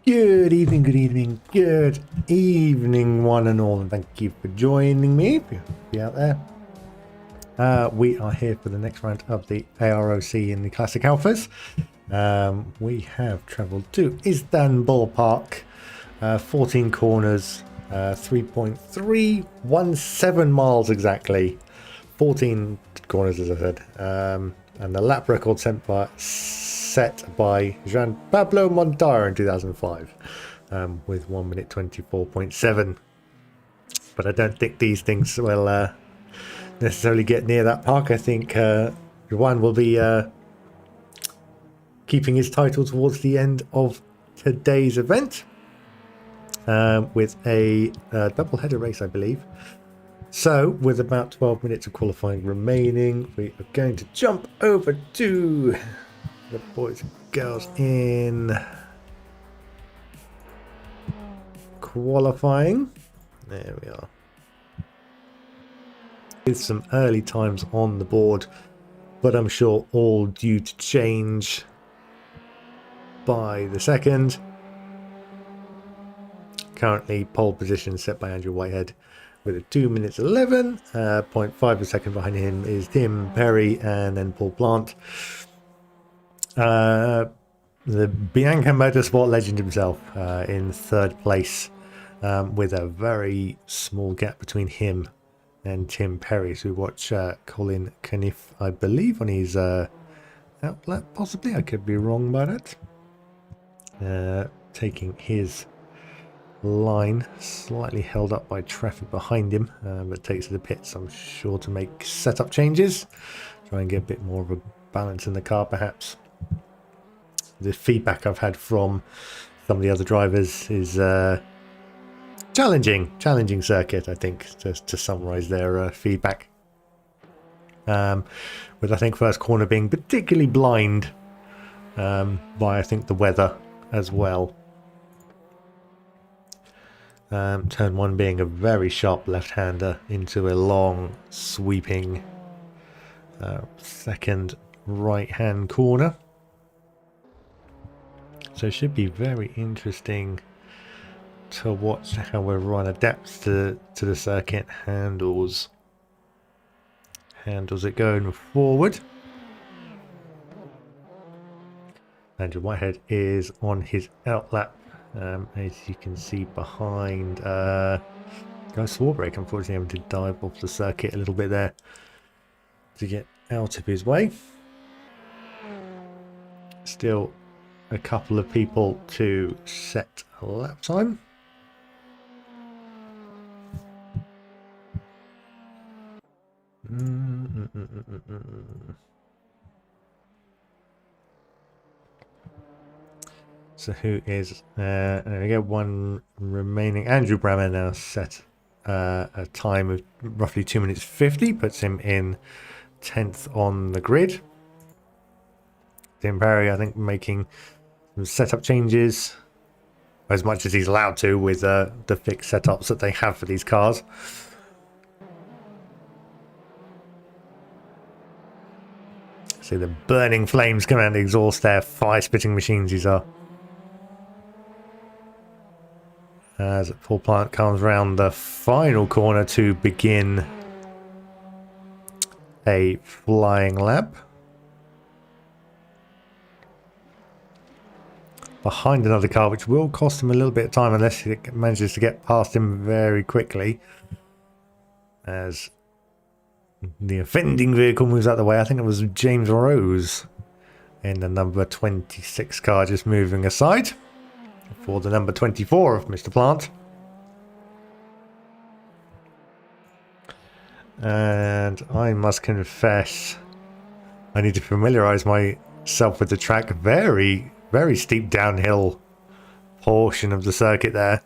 Good evening, one and all, and thank you for joining me. If you be out there, we are here for the next round of the AROC in the Classic Alphas. We have travelled to Istanbul Park, 14 corners, 3.317 miles exactly, 14 corners as I said, and the lap record set by Jean Pablo Montoya in 2005 with 1 minute 24.7. But I don't think these things will necessarily get near that park. I think Juan will be keeping his title towards the end of today's event with a double-header race, I believe. So, with about 12 minutes of qualifying remaining, we are going to jump over to the boys and girls in qualifying. There we are. With some early times on the board, but I'm sure all due to change by the second. Currently, pole position set by Andrew Whitehead with a 2 minutes 11. 0.5 a second behind him is Tim Perry and then Paul Plant. The Bianco Motorsport legend himself in third place with a very small gap between him and Tim Perry. So we watch Colin Caniff, I believe, on his outlet, possibly. I could be wrong about it. Taking his line, slightly held up by traffic behind him, but takes to the pits, I'm sure, to make setup changes. Try and get a bit more of a balance in the car, perhaps. The feedback I've had from some of the other drivers is challenging circuit, I think, to summarise their feedback. With I think first corner being particularly blind by I think the weather as well. Turn one being a very sharp left-hander into a long sweeping second right-hand corner. So it should be very interesting to watch how everyone adapts to the circuit, handles it going forward. Andrew Whitehead is on his outlap, as you can see behind Guy Swarbrick, unfortunately having to dive off the circuit a little bit there to get out of his way. Still a couple of people to set a lap time. So who is there we go, one remaining. Andrew Brammer now set a time of roughly 2 minutes 50, puts him in 10th on the grid. Tim Perry, I think, making some setup changes as much as he's allowed to with the fixed setups that they have for these cars. See the burning flames coming out of the exhaust there, fire-spitting machines these are. As Paul Plant comes round the final corner to begin a flying lap. Behind another car, which will cost him a little bit of time unless he manages to get past him very quickly. As the offending vehicle moves out of the way. I think it was James Rose in the number 26 car just moving aside for the number 24 of Mr. Plant. And I must confess, I need to familiarise myself with the track. Very, very steep downhill portion of the circuit there.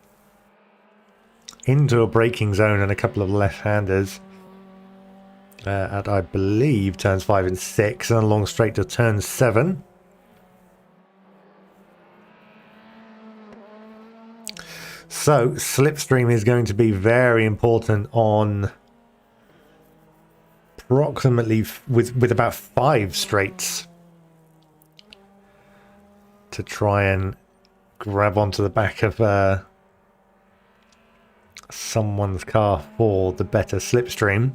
Into a braking zone and a couple of left-handers. At, I believe, turns 5 and 6, and along straight to turn 7. So, slipstream is going to be very important on approximately with about 5 straights to try and grab onto the back of someone's car for the better slipstream.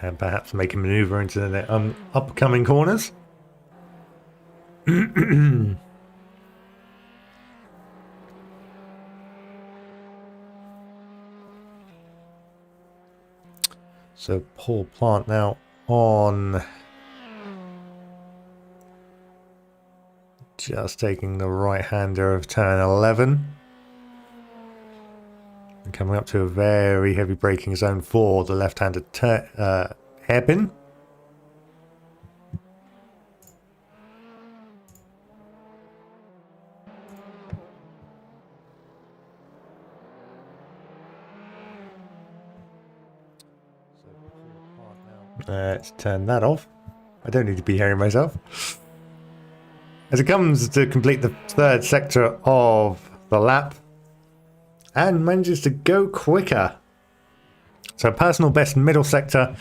And perhaps make a manoeuvre into the upcoming corners. So Paul Plant now on, just taking the right-hander of turn 11. And coming up to a very heavy braking zone for the left-handed hairpin. Let's turn that off. I don't need to be hearing myself. As it comes to complete the third sector of the lap and manages to go quicker. So personal best middle sector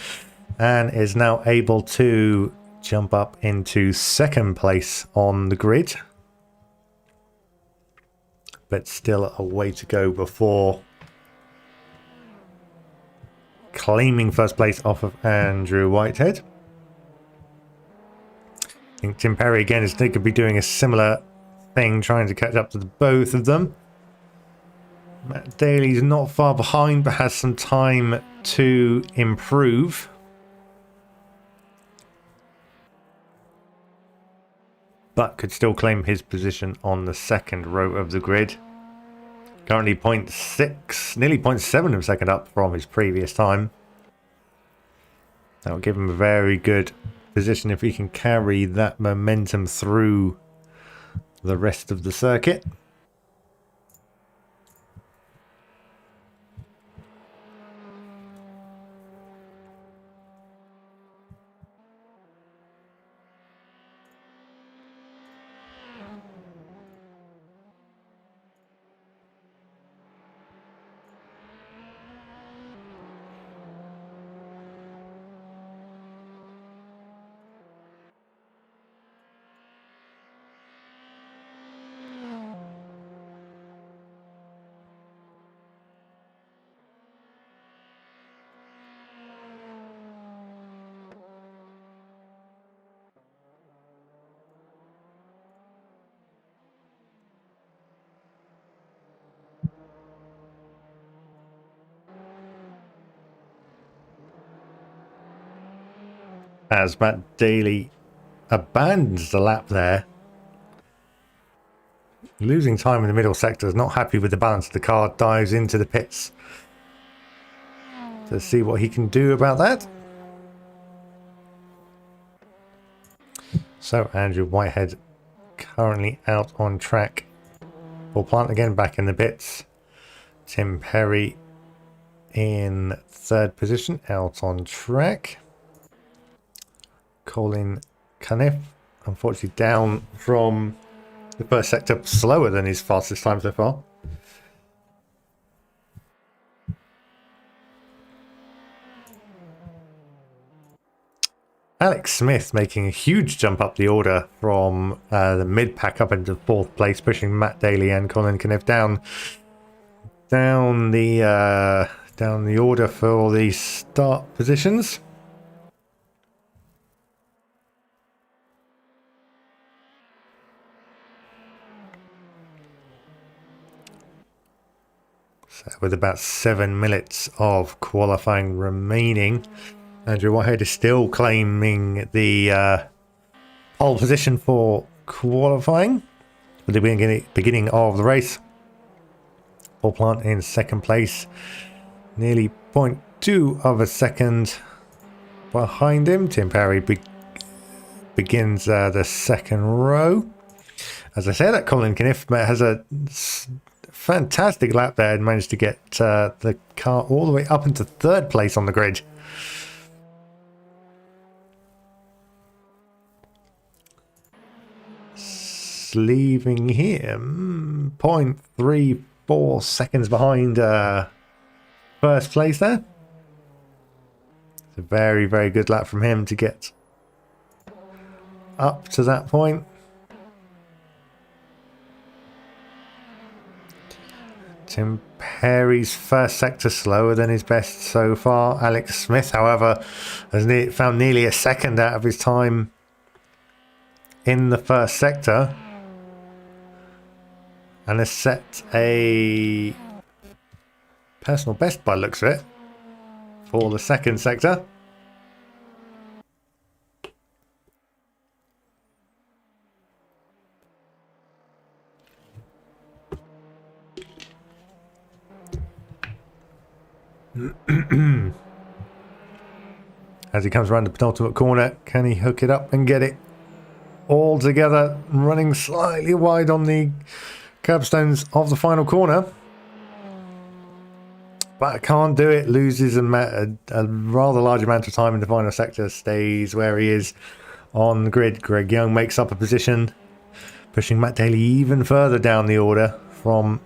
and is now able to jump up into second place on the grid. But still a way to go before claiming first place off of Andrew Whitehead. I think Tim Perry again is they could be doing a similar thing, trying to catch up to the both of them. Matt Daly's not far behind, but has some time to improve. But could still claim his position on the second row of the grid. Currently 0.6, nearly 0.7 of a second up from his previous time. That will give him a very good position if he can carry that momentum through the rest of the circuit. As Matt Daly abandons the lap there. Losing time in the middle sector, is not happy with the balance of the car, dives into the pits to see what he can do about that. So Andrew Whitehead currently out on track. Paul Plant again back in the pits. Tim Perry in third position, out on track. Colin Cuniff, unfortunately down from the first sector, slower than his fastest time so far. Alex Smith making a huge jump up the order from the mid pack up into fourth place, pushing Matt Daly and Colin Cuniff down the order for the start positions. So with about 7 minutes of qualifying remaining, Andrew Whitehead is still claiming the pole position for qualifying for the beginning of the race. Paul Plant in second place, nearly 0.2 of a second behind him. Tim Perry begins the second row. As I said, that Colin Cuniff has a fantastic lap there and managed to get the car all the way up into third place on the grid. Leaving him 0.34 seconds behind first place there. It's a very, very good lap from him to get up to that point. Tim Perry's first sector slower than his best so far. Alex Smith, however, has found nearly a second out of his time in the first sector and has set a personal best by the looks of it for the second sector. As he comes around the penultimate corner, can he hook it up and get it all together? Running slightly wide on the curbstones of the final corner, but can't do it. Loses a rather large amount of time in the final sector. Stays where he is on the grid. Greg Young makes up a position, pushing Matt Daly even further down the order from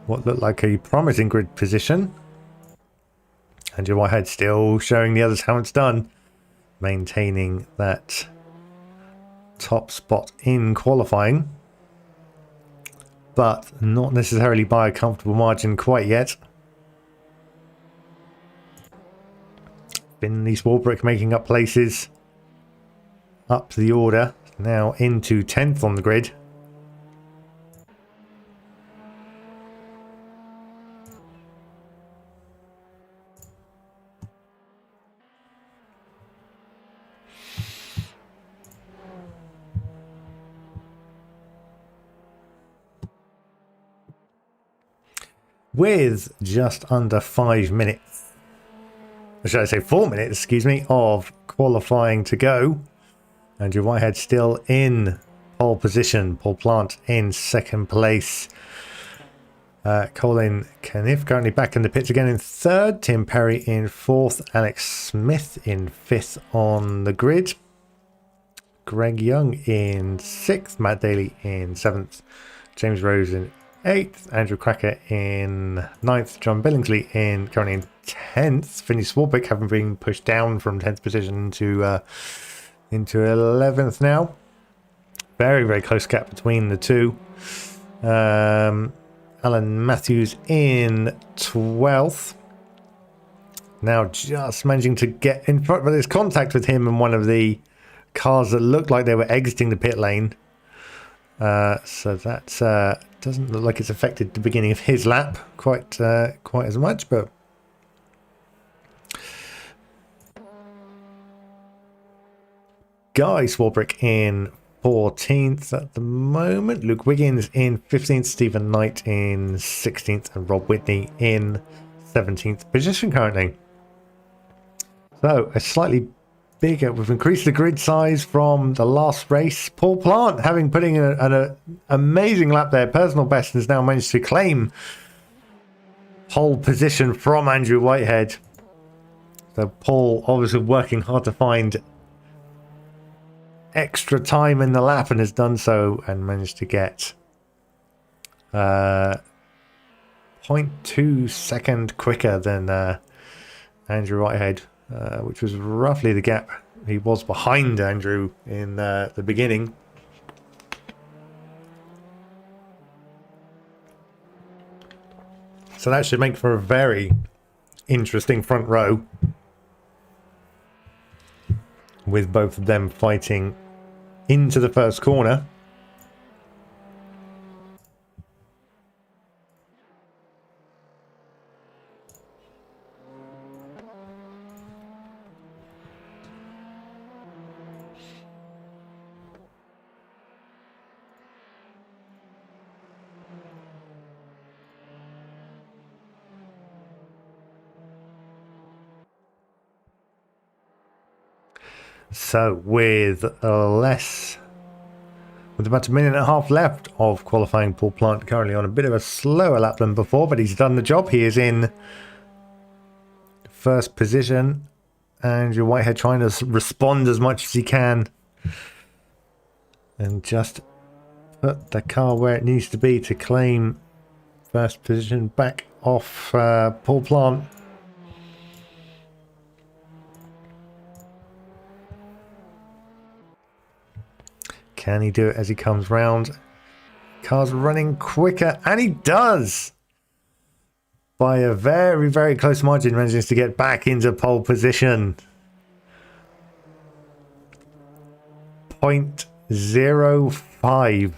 what looked like a promising grid position. Andrew Whitehead still showing the others how it's done, maintaining that top spot in qualifying, but not necessarily by a comfortable margin quite yet. Finley Swarbrick making up places up the order, now into 10th on the grid. With just under 5 minutes, or should I say 4 minutes, excuse me, of qualifying to go. Andrew Whitehead still in pole position. Paul Plant in second place. Colin Caniff currently back in the pits again in third. Tim Perry in fourth. Alex Smith in fifth on the grid. Greg Young in sixth. Matt Daly in seventh. James Rose in 8th, Andrew Cracker in 9th, John Billingsley currently in 10th, Finley Swarbrick having been pushed down from 10th position into 11th now. Very, very close gap between the two. Alan Matthews in 12th. Now just managing to get in front, but there's contact with him and one of the cars that looked like they were exiting the pit lane. So that doesn't look like it's affected the beginning of his lap quite as much, but Guy Swarbrick in 14th at the moment. Luke Wiggins in 15th. Stephen Knight in 16th. And Rob Whitney in 17th position currently. So a slightly bigger. We've increased the grid size from the last race. Paul Plant having putting an amazing lap there. Personal best, has now managed to claim pole position from Andrew Whitehead. So Paul obviously working hard to find extra time in the lap and has done so and managed to get 0.2 second quicker than Andrew Whitehead, which was roughly the gap he was behind Andrew in the beginning. So that should make for a very interesting front row, with both of them fighting into the first corner. So with about a minute and a half left of qualifying, Paul Plant currently on a bit of a slower lap than before, but he's done the job. He is in first position. Andrew Whitehead trying to respond as much as he can and just put the car where it needs to be to claim first position back off Paul Plant. Can he do it as he comes round? Car's running quicker, and he does! By a very, very close margin, manages to get back into pole position. 0.05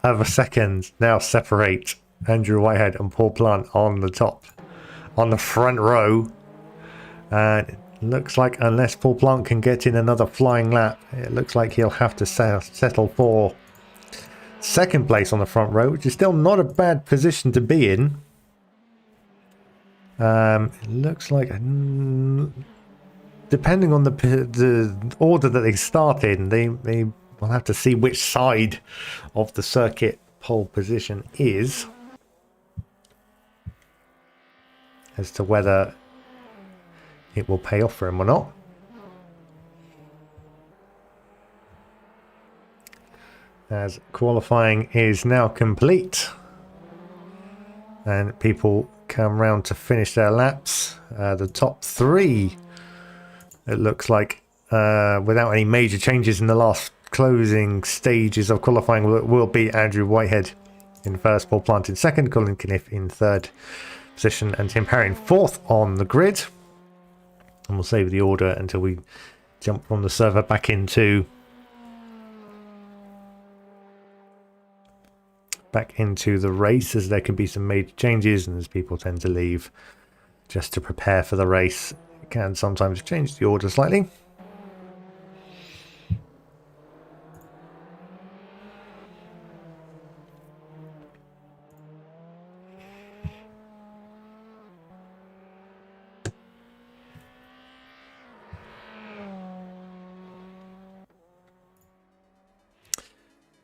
of a second now separate Andrew Whitehead and Paul Plant on the top, on the front row. And it looks like unless Paul Plant can get in another flying lap, it looks like he'll have to settle for second place on the front row, which is still not a bad position to be in. It looks like, depending on the order that they start in, they will have to see which side of the circuit pole position is as to whether it will pay off for him or not. As qualifying is now complete and people come round to finish their laps. The top three, it looks like, without any major changes in the last closing stages of qualifying, will be Andrew Whitehead in first, Paul Plant in second, Colin Kniff in third position, and Tim Perry in fourth on the grid. And we'll save the order until we jump from the server back into the race, as there can be some major changes, and as people tend to leave just to prepare for the race, it can sometimes change the order slightly.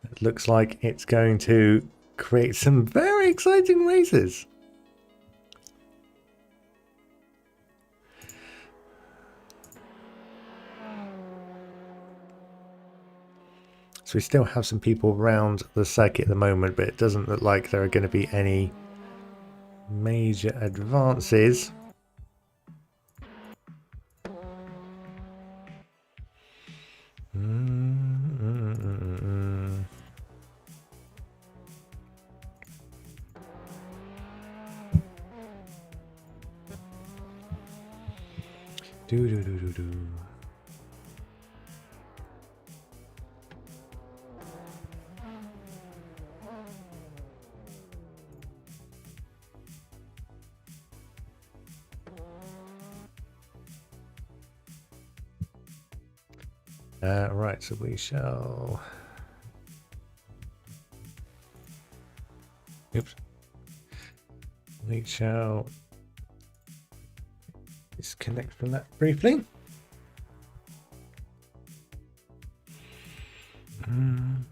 It looks like it's going to create some very exciting races. So we still have some people around the circuit at the moment, but it doesn't look like there are going to be any major advances. Right, so we shall... Oops. We shall disconnect from that briefly. And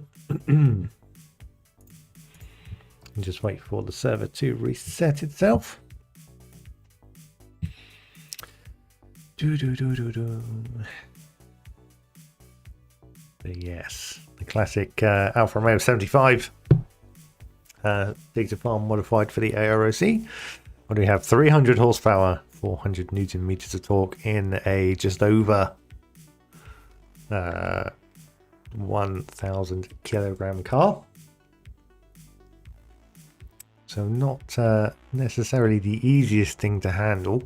just wait for the server to reset itself. Yes, the classic Alfa Romeo 75 Data Farm modified for the AROC. What do we have? 300 horsepower, 400 Newton meters of torque in a just over 1,000 kilogram car. So not necessarily the easiest thing to handle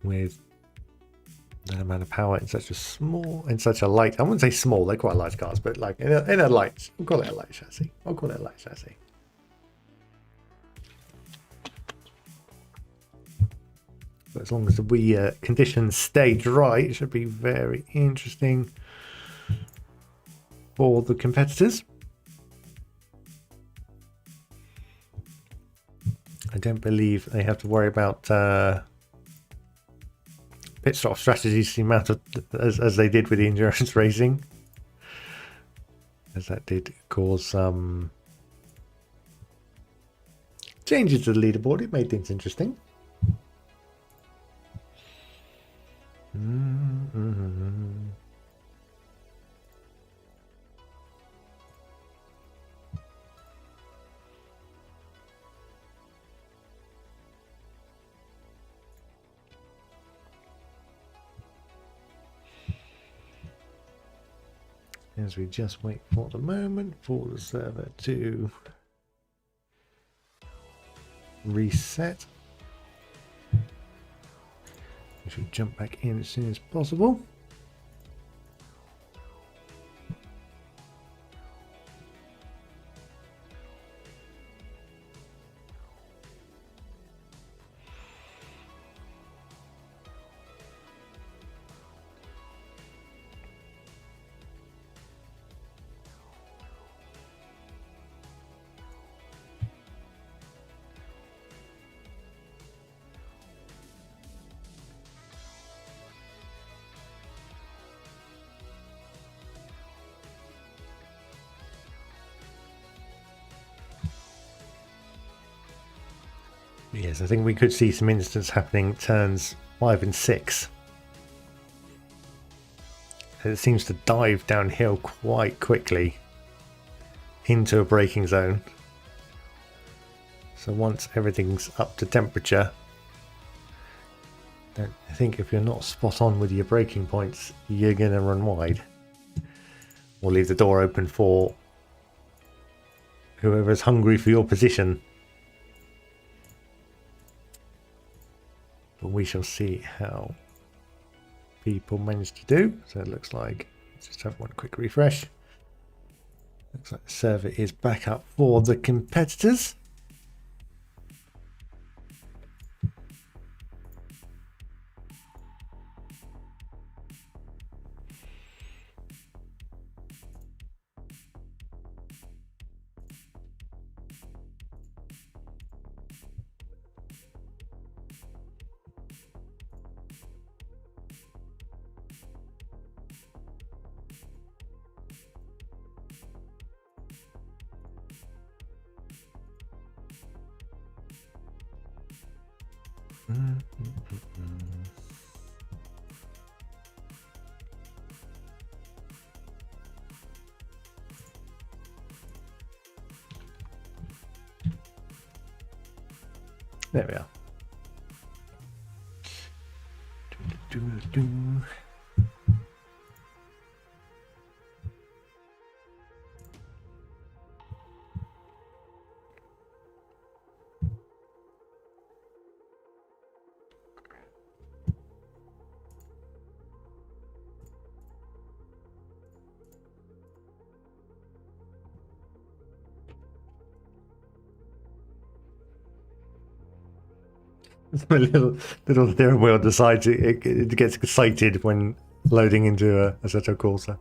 with that amount of power in such a light, I wouldn't say small, they're quite large cars, but like in a light, we'll call it a light chassis. But as long as the conditions stay dry, it should be very interesting for the competitors. I don't believe they have to worry about pit stop strategies the amount of as they did with the endurance racing, as that did cause some changes to the leaderboard. It made things interesting. as we just wait for the moment for the server to reset. We should jump back in as soon as possible. Yes, I think we could see some incidents happening turns 5 and 6. And it seems to dive downhill quite quickly into a braking zone. So once everything's up to temperature, then I think if you're not spot on with your braking points, you're going to run wide. Or leave the door open for whoever's hungry for your position. But we shall see how people manage to do. So it looks like, let's just have one quick refresh. Looks like the server is back up for the competitors. There we are. My little steering wheel decides it gets excited when loading into a Assetto Corsa.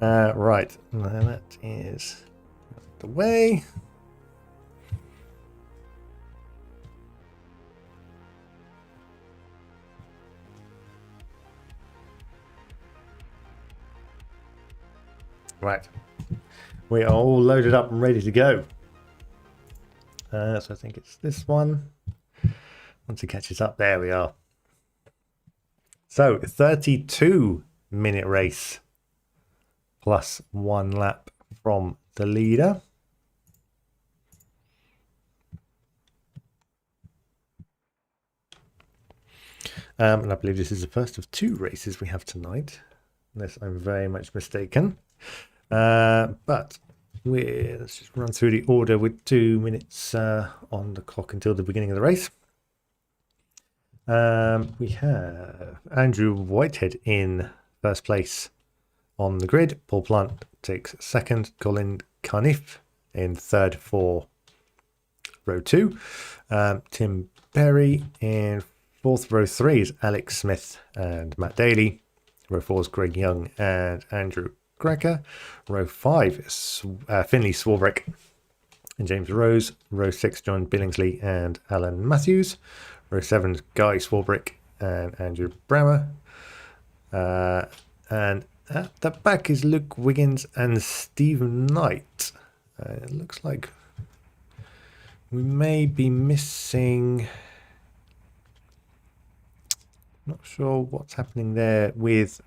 Right, that is the way. Right, we are all loaded up and ready to go. So I think it's this one. Once it catches up, there we are. So 32-minute race plus 1 lap from the leader. And I believe this is the first of 2 races we have tonight, unless I'm very much mistaken. But let's just run through the order with 2 minutes on the clock until the beginning of the race. We have Andrew Whitehead in first place on the grid. Paul Plant takes second. Colin Carniff in third for row 2. Tim Perry in fourth. Row 3 is Alex Smith and Matt Daly. Row 4 is Greg Young and Andrew Cracker. Row 5 is Finley Swarbrick and James Rose. Row 6, John Billingsley and Alan Matthews. Row 7, Guy Swarbrick and Andrew Brammer. And at the back is Luke Wiggins and Stephen Knight. It looks like we may be missing... Not sure what's happening there with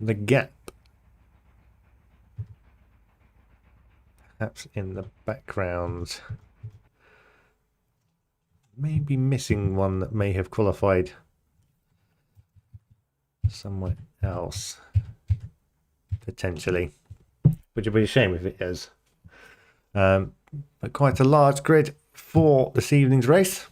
the gap. Perhaps in the background. Maybe missing one that may have qualified somewhere else. potentially, which would be a shame if it is. But quite a large grid for this evening's race.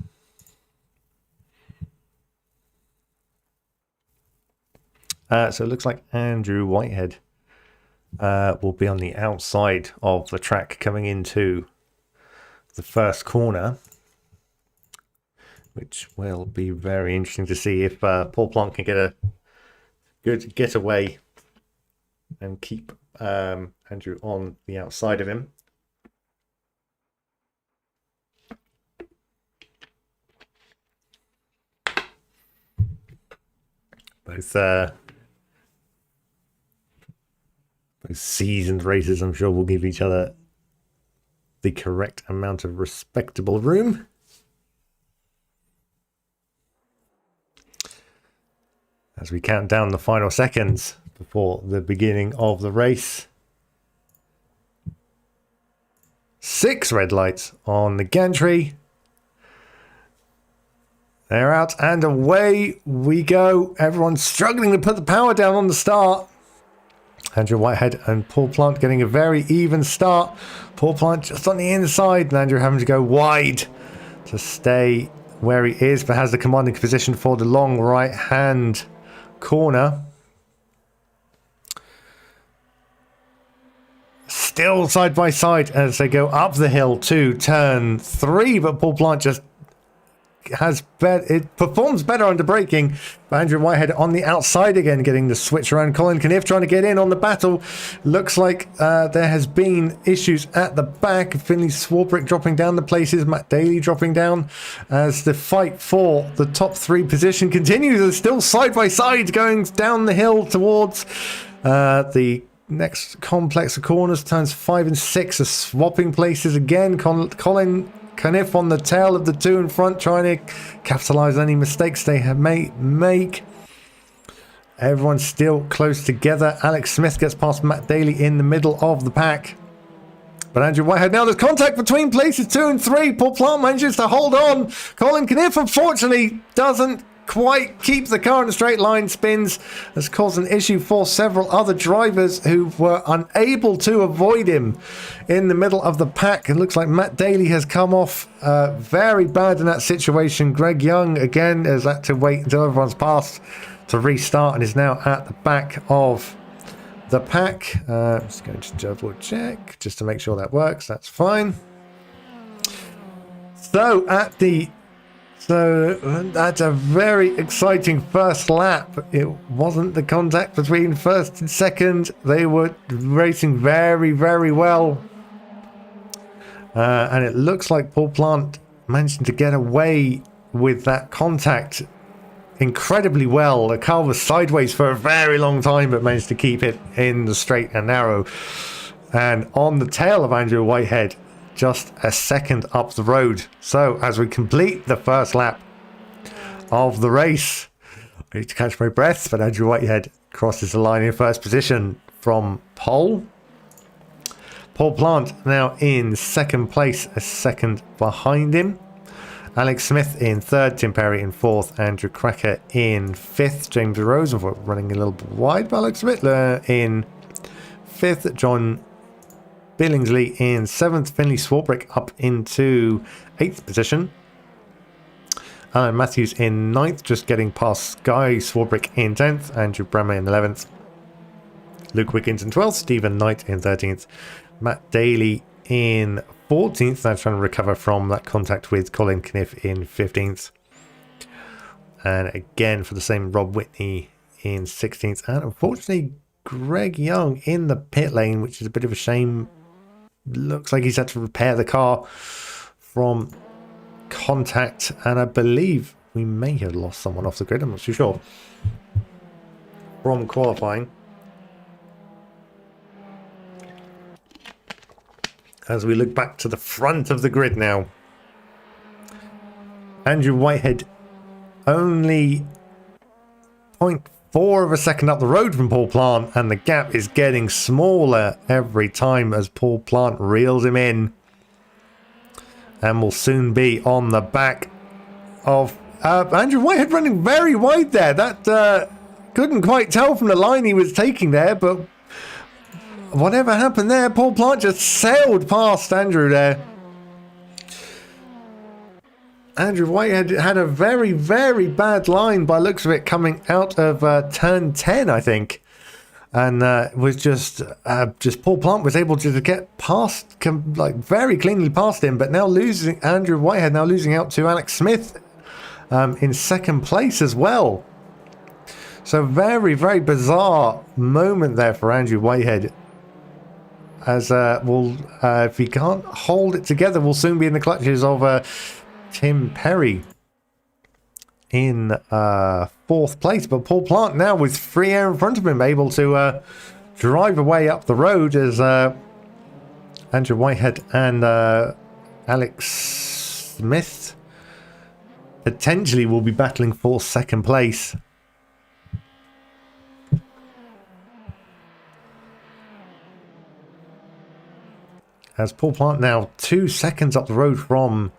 So it looks like Andrew Whitehead will be on the outside of the track coming into the first corner, which will be very interesting to see if Paul Plant can get a good getaway and keep Andrew on the outside of him. Both seasoned racers, I'm sure, will give each other the correct amount of respectable room. As we count down the final seconds before the beginning of the race. 6 red lights on the gantry. They're out and away we go. Everyone's struggling to put the power down on the start. Andrew Whitehead and Paul Plant getting a very even start. Paul Plant just on the inside, and Andrew having to go wide to stay where he is, but has the commanding position for the long right hand corner. Still side by side as they go up the hill to turn 3, but Paul Plant just it performs better under braking. But Andrew Whitehead on the outside again, getting the switch around. Colin Caniff trying to get in on the battle. Looks like there has been issues at the back. Finley Swarbrick dropping down the places. Matt Daly dropping down as the fight for the top 3 position continues. They're still side by side going down the hill towards the next complex of corners. Turns 5 and 6 are swapping places again. Colin Caniff on the tail of the 2 in front, trying to capitalise on any mistakes they have make. Everyone's still close together. Alex Smith gets past Matt Daly in the middle of the pack. But Andrew Whitehead, now there's contact between places 2 and 3. Paul Plant manages to hold on. Colin Caniff, unfortunately, doesn't quite keep the car in a straight line. Spins has caused an issue for several other drivers who were unable to avoid him in the middle of the pack. It looks like Matt Daly has come off very bad in that situation. Greg Young again has had to wait until everyone's passed to restart and is now at the back of the pack. Just going to double check just to make sure that works. That's fine. So that's a very exciting first lap. It wasn't the contact between first and second. They were racing very, very well. And it looks like Paul Plant managed to get away with that contact incredibly well. The car was sideways for a very long time, but managed to keep it in the straight and narrow. And on the tail of Andrew Whitehead, just a second up the road. So as we complete the first lap of the race, I need to catch my breath, but Andrew Whitehead crosses the line in first position from pole. Paul Plant now in second place, a second behind him. Alex Smith in third, Tim Perry in fourth, Andrew Cracker in fifth, James Rosenford running a little bit wide by Alex Smith in fifth, John Billingsley in 7th, Finley Swarbrick up into 8th position. Alan Matthews in 9th, just getting past Guy Swarbrick in 10th. Andrew Brammer in 11th. Luke Wiggins in 12th. Stephen Knight in 13th. Matt Daly in 14th. Now trying to recover from that contact with Colin Caniff in 15th. And again for the same, Rob Whitney in 16th. And unfortunately, Greg Young in the pit lane, which is a bit of a shame. Looks like he's had to repair the car from contact, and I believe we may have lost someone off the grid. I'm not too sure. From qualifying. As we look back to the front of the grid now, Andrew Whitehead only 0.4 of a second up the road from Paul Plant, and the gap is getting smaller every time as Paul Plant reels him in, and will soon be on the back of Andrew Whitehead, running very wide there. That couldn't quite tell from the line he was taking there, but whatever happened there? Paul Plant just sailed past Andrew there. Andrew Whitehead had a very, very bad line by looks of it coming out of turn 10, I think. And was just Paul Plant was able to get past, like very cleanly past him, but now losing Andrew Whitehead, now losing out to Alex Smith in second place as well. So very, very bizarre moment there for Andrew Whitehead. As if he can't hold it together, we'll soon be in the clutches of Tim Perry in fourth place. But Paul Plant now with free air in front of him, able to drive away up the road as Andrew Whitehead and Alex Smith potentially will be battling for second place. As Paul Plant now 2 seconds up the road from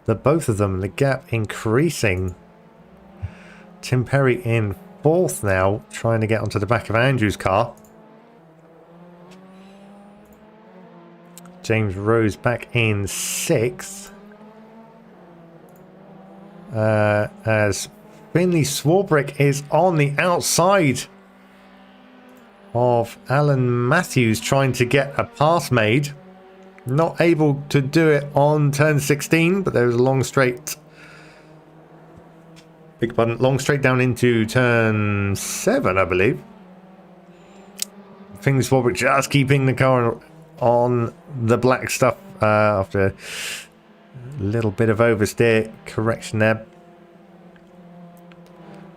the both of them, the gap increasing. Tim Perry in fourth now, trying to get onto the back of Andrew's car. James Rose back in sixth. As Finley Swarbrick is on the outside of Alan Matthews, trying to get a pass made. Not able to do it on turn 16, but there's a long straight. Big button, long straight down into turn 7, I believe. Finley Swarbrick just keeping the car on the black stuff after a little bit of oversteer correction there.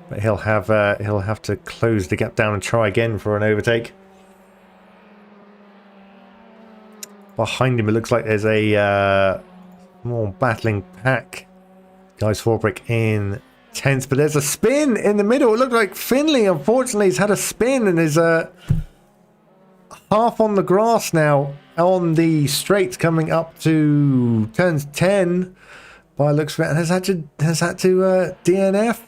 But he'll have to close the gap down and try again for an overtake. Behind him, it looks like there's a more battling pack. Guy Swarbrick in 10th, but there's a spin in the middle. It looked like Finley, unfortunately, has had a spin and is half on the grass now on the straight coming up to turns 10. By looks of it, and has had to DNF.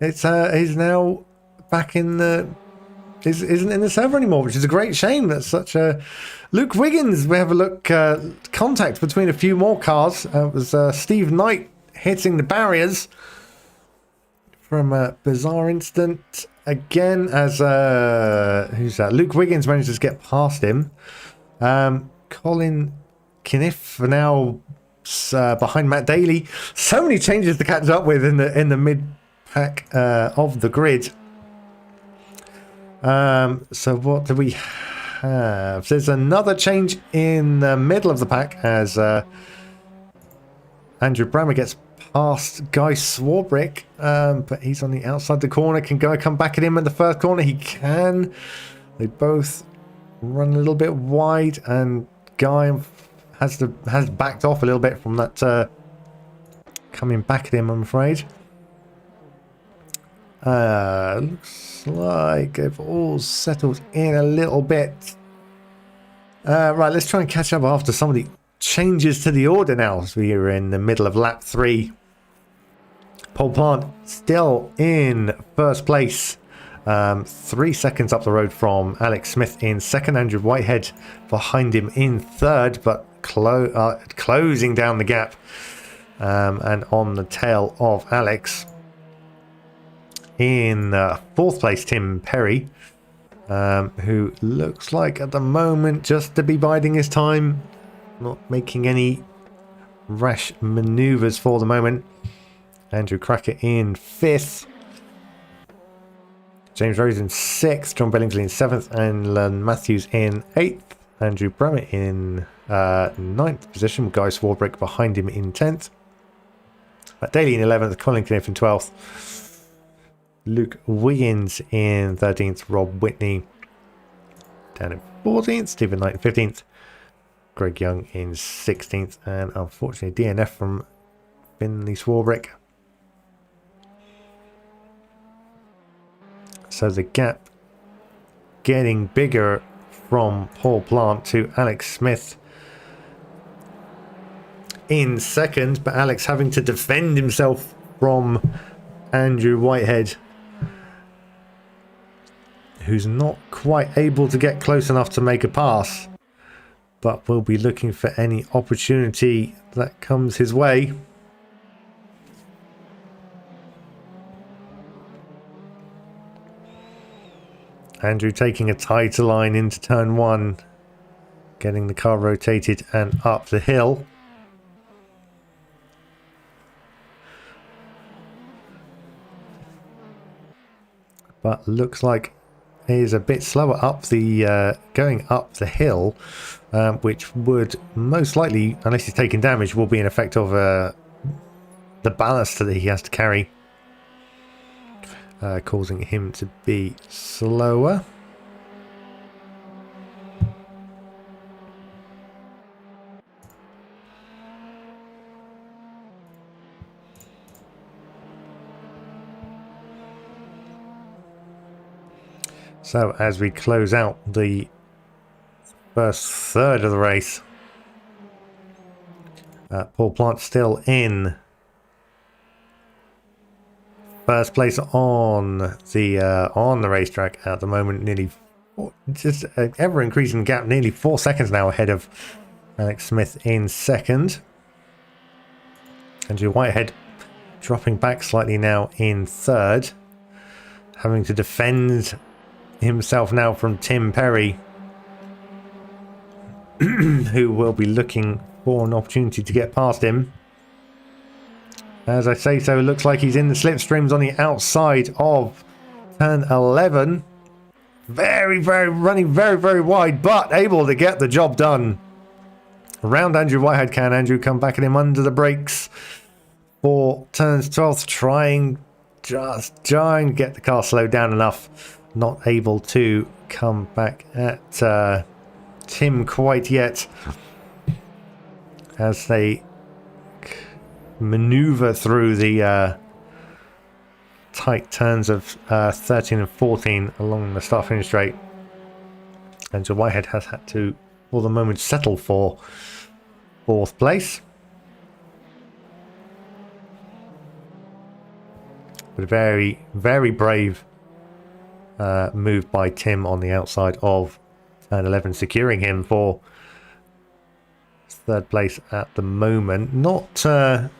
He's now back in the. Isn't in the server anymore, which is a great shame. That's such a. Luke Wiggins, we have a look. Contact between a few more cars. It was Steve Knight hitting the barriers from a bizarre incident again. As who's that? Luke Wiggins manages to get past him. Colin Kniff now behind Matt Daly. So many changes to catch up with in the mid pack of the grid. So what do we have? There's another change in the middle of the pack as Andrew Brammer gets past Guy Swarbrick, but he's on the outside the corner. Can Guy come back at him at the first corner? He can. They both run a little bit wide, and Guy has backed off a little bit from that coming back at him, I'm afraid. Looks like they've all settled in a little bit. Right, let's try and catch up after some of the changes to the order now, as we are in the middle of lap 3. Paul Plant still in first place, 3 seconds up the road from Alex Smith in second. Andrew Whitehead behind him in third, but closing down the gap and on the tail of Alex. In fourth place, Tim Perry, who looks like at the moment just to be biding his time, not making any rash maneuvers for the moment. Andrew Cracker in fifth. James Rose in sixth. John Billingsley in seventh. And Len Matthews in eighth. Andrew Brummett in ninth position. Guy Swarbrick behind him in 10th. Daly in 11th. Colin Kniff in 12th. Luke Wiggins in 13th. Rob Whitney down in 14th. Stephen Knight in 15th. Greg Young in 16th. And unfortunately DNF from Finley Swarbrick. So the gap getting bigger from Paul Plant to Alex Smith in second, but Alex having to defend himself from Andrew Whitehead, who's not quite able to get close enough to make a pass, but will be looking for any opportunity that comes his way. Andrew taking a tighter line into turn 1, getting the car rotated and up the hill. But looks like he is a bit slower up the going up the hill, which would most likely, unless he's taking damage, will be an effect of the ballast that he has to carry, causing him to be slower. So as we close out the first third of the race, Paul Plant still in first place on the racetrack at the moment. Nearly just an ever increasing gap, nearly 4 seconds now ahead of Alex Smith in second. Andrew Whitehead dropping back slightly now in third, having to defend himself now from Tim Perry, who will be looking for an opportunity to get past him. As I say so, it looks like he's in the slipstreams on the outside of turn 11. Running very wide, but able to get the job done. Around Andrew Whitehead. Can Andrew come back at him under the brakes for turns 12, trying to get the car slowed down enough. Not able to come back at Tim quite yet, as they maneuver through the tight turns of 13 and 14 along the start finish straight. And so Whitehead has had to, for the moment, settle for 4th place. But a very brave move by Tim on the outside of turn 11, securing him for 3rd place at the moment. Not an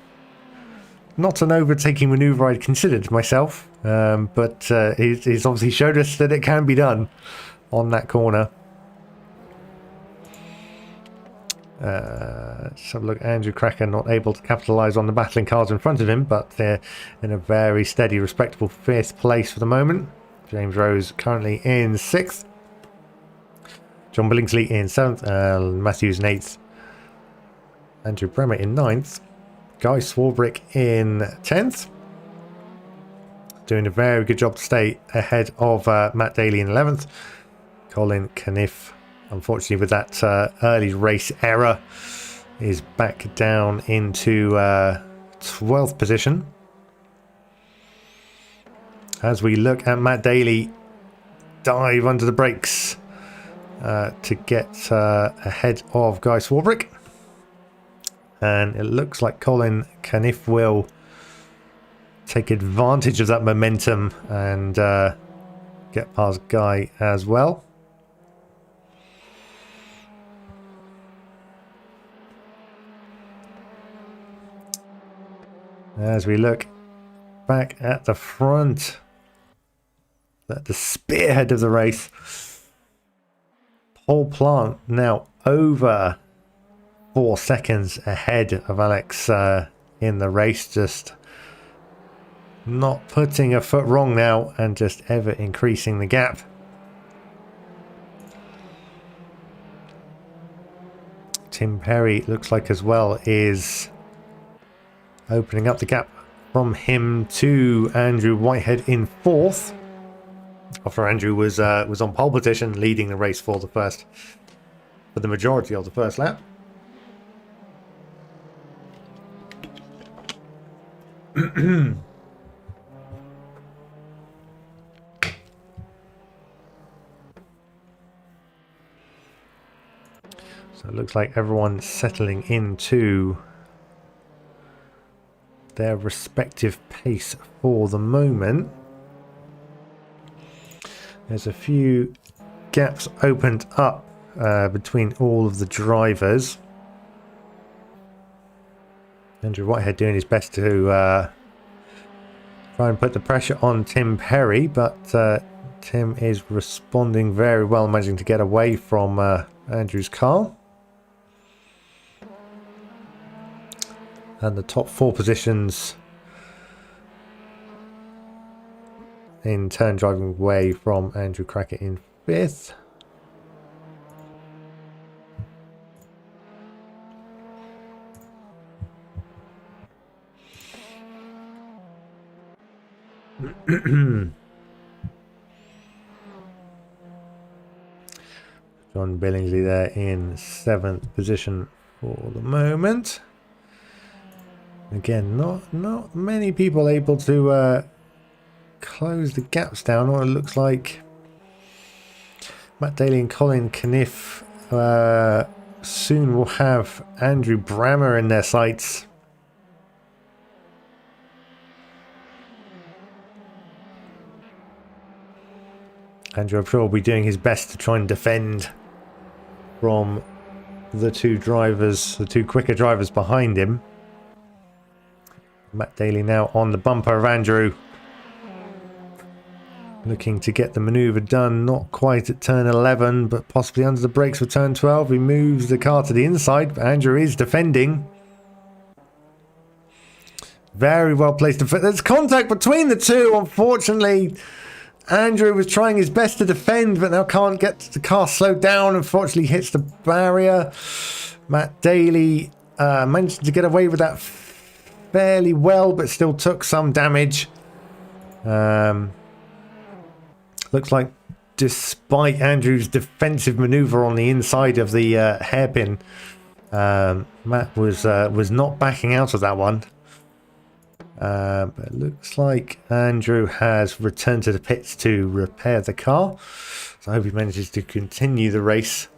overtaking maneuver I'd considered myself, but he's obviously showed us that it can be done on that corner. Let's have a look. Andrew Cracker not able to capitalise on the battling cars in front of him, but they're in a very steady, respectable 5th place for the moment. James Rose currently in 6th. John Billingsley in 7th. Matthews in 8th. Andrew Bremer in 9th. Guy Swarbrick in 10th. Doing a very good job to stay ahead of Matt Daly in 11th. Colin Caniff, unfortunately with that early race error, is back down into 12th position. As we look at Matt Daly dive under the brakes to get ahead of Guy Swarbrick. And it looks like Colin Caniff will take advantage of that momentum and get past Guy as well. As we look back at the front, at the spearhead of the race, Paul Plant now over 4 seconds ahead of Alex in the race, just not putting a foot wrong now and just ever increasing the gap. Tim Perry looks like as well is opening up the gap from him to Andrew Whitehead in 4th. After Andrew was on pole position, leading the race for the majority of the first lap. So it looks like everyone's settling into their respective pace for the moment. There's a few gaps opened up between all of the drivers. Andrew Whitehead doing his best to try and put the pressure on Tim Perry, but Tim is responding very well, managing to get away from Andrew's car. And the top 4 positions in turn driving away from Andrew Crackett in 5th. John Billingsley there in 7th position for the moment. Again, not many people able to close the gaps down. Or it looks like Matt Daly and Colin Caniff soon will have Andrew Brammer in their sights. Andrew, I'm sure, will be doing his best to try and defend from the 2 drivers, the 2 quicker drivers behind him. Matt Daly now on the bumper of Andrew, looking to get the manoeuvre done. Not quite at turn 11, but possibly under the brakes for turn 12. He moves the car to the inside, but Andrew is defending. Very well placed. There's contact between the 2. Unfortunately, Andrew was trying his best to defend, but now can't get the car slowed down. Unfortunately, hits the barrier. Matt Daly managed to get away with that fairly well, but still took some damage. Looks like despite Andrew's defensive maneuver on the inside of the hairpin, Matt was not backing out of that one. But it looks like Andrew has returned to the pits to repair the car. So I hope he manages to continue the race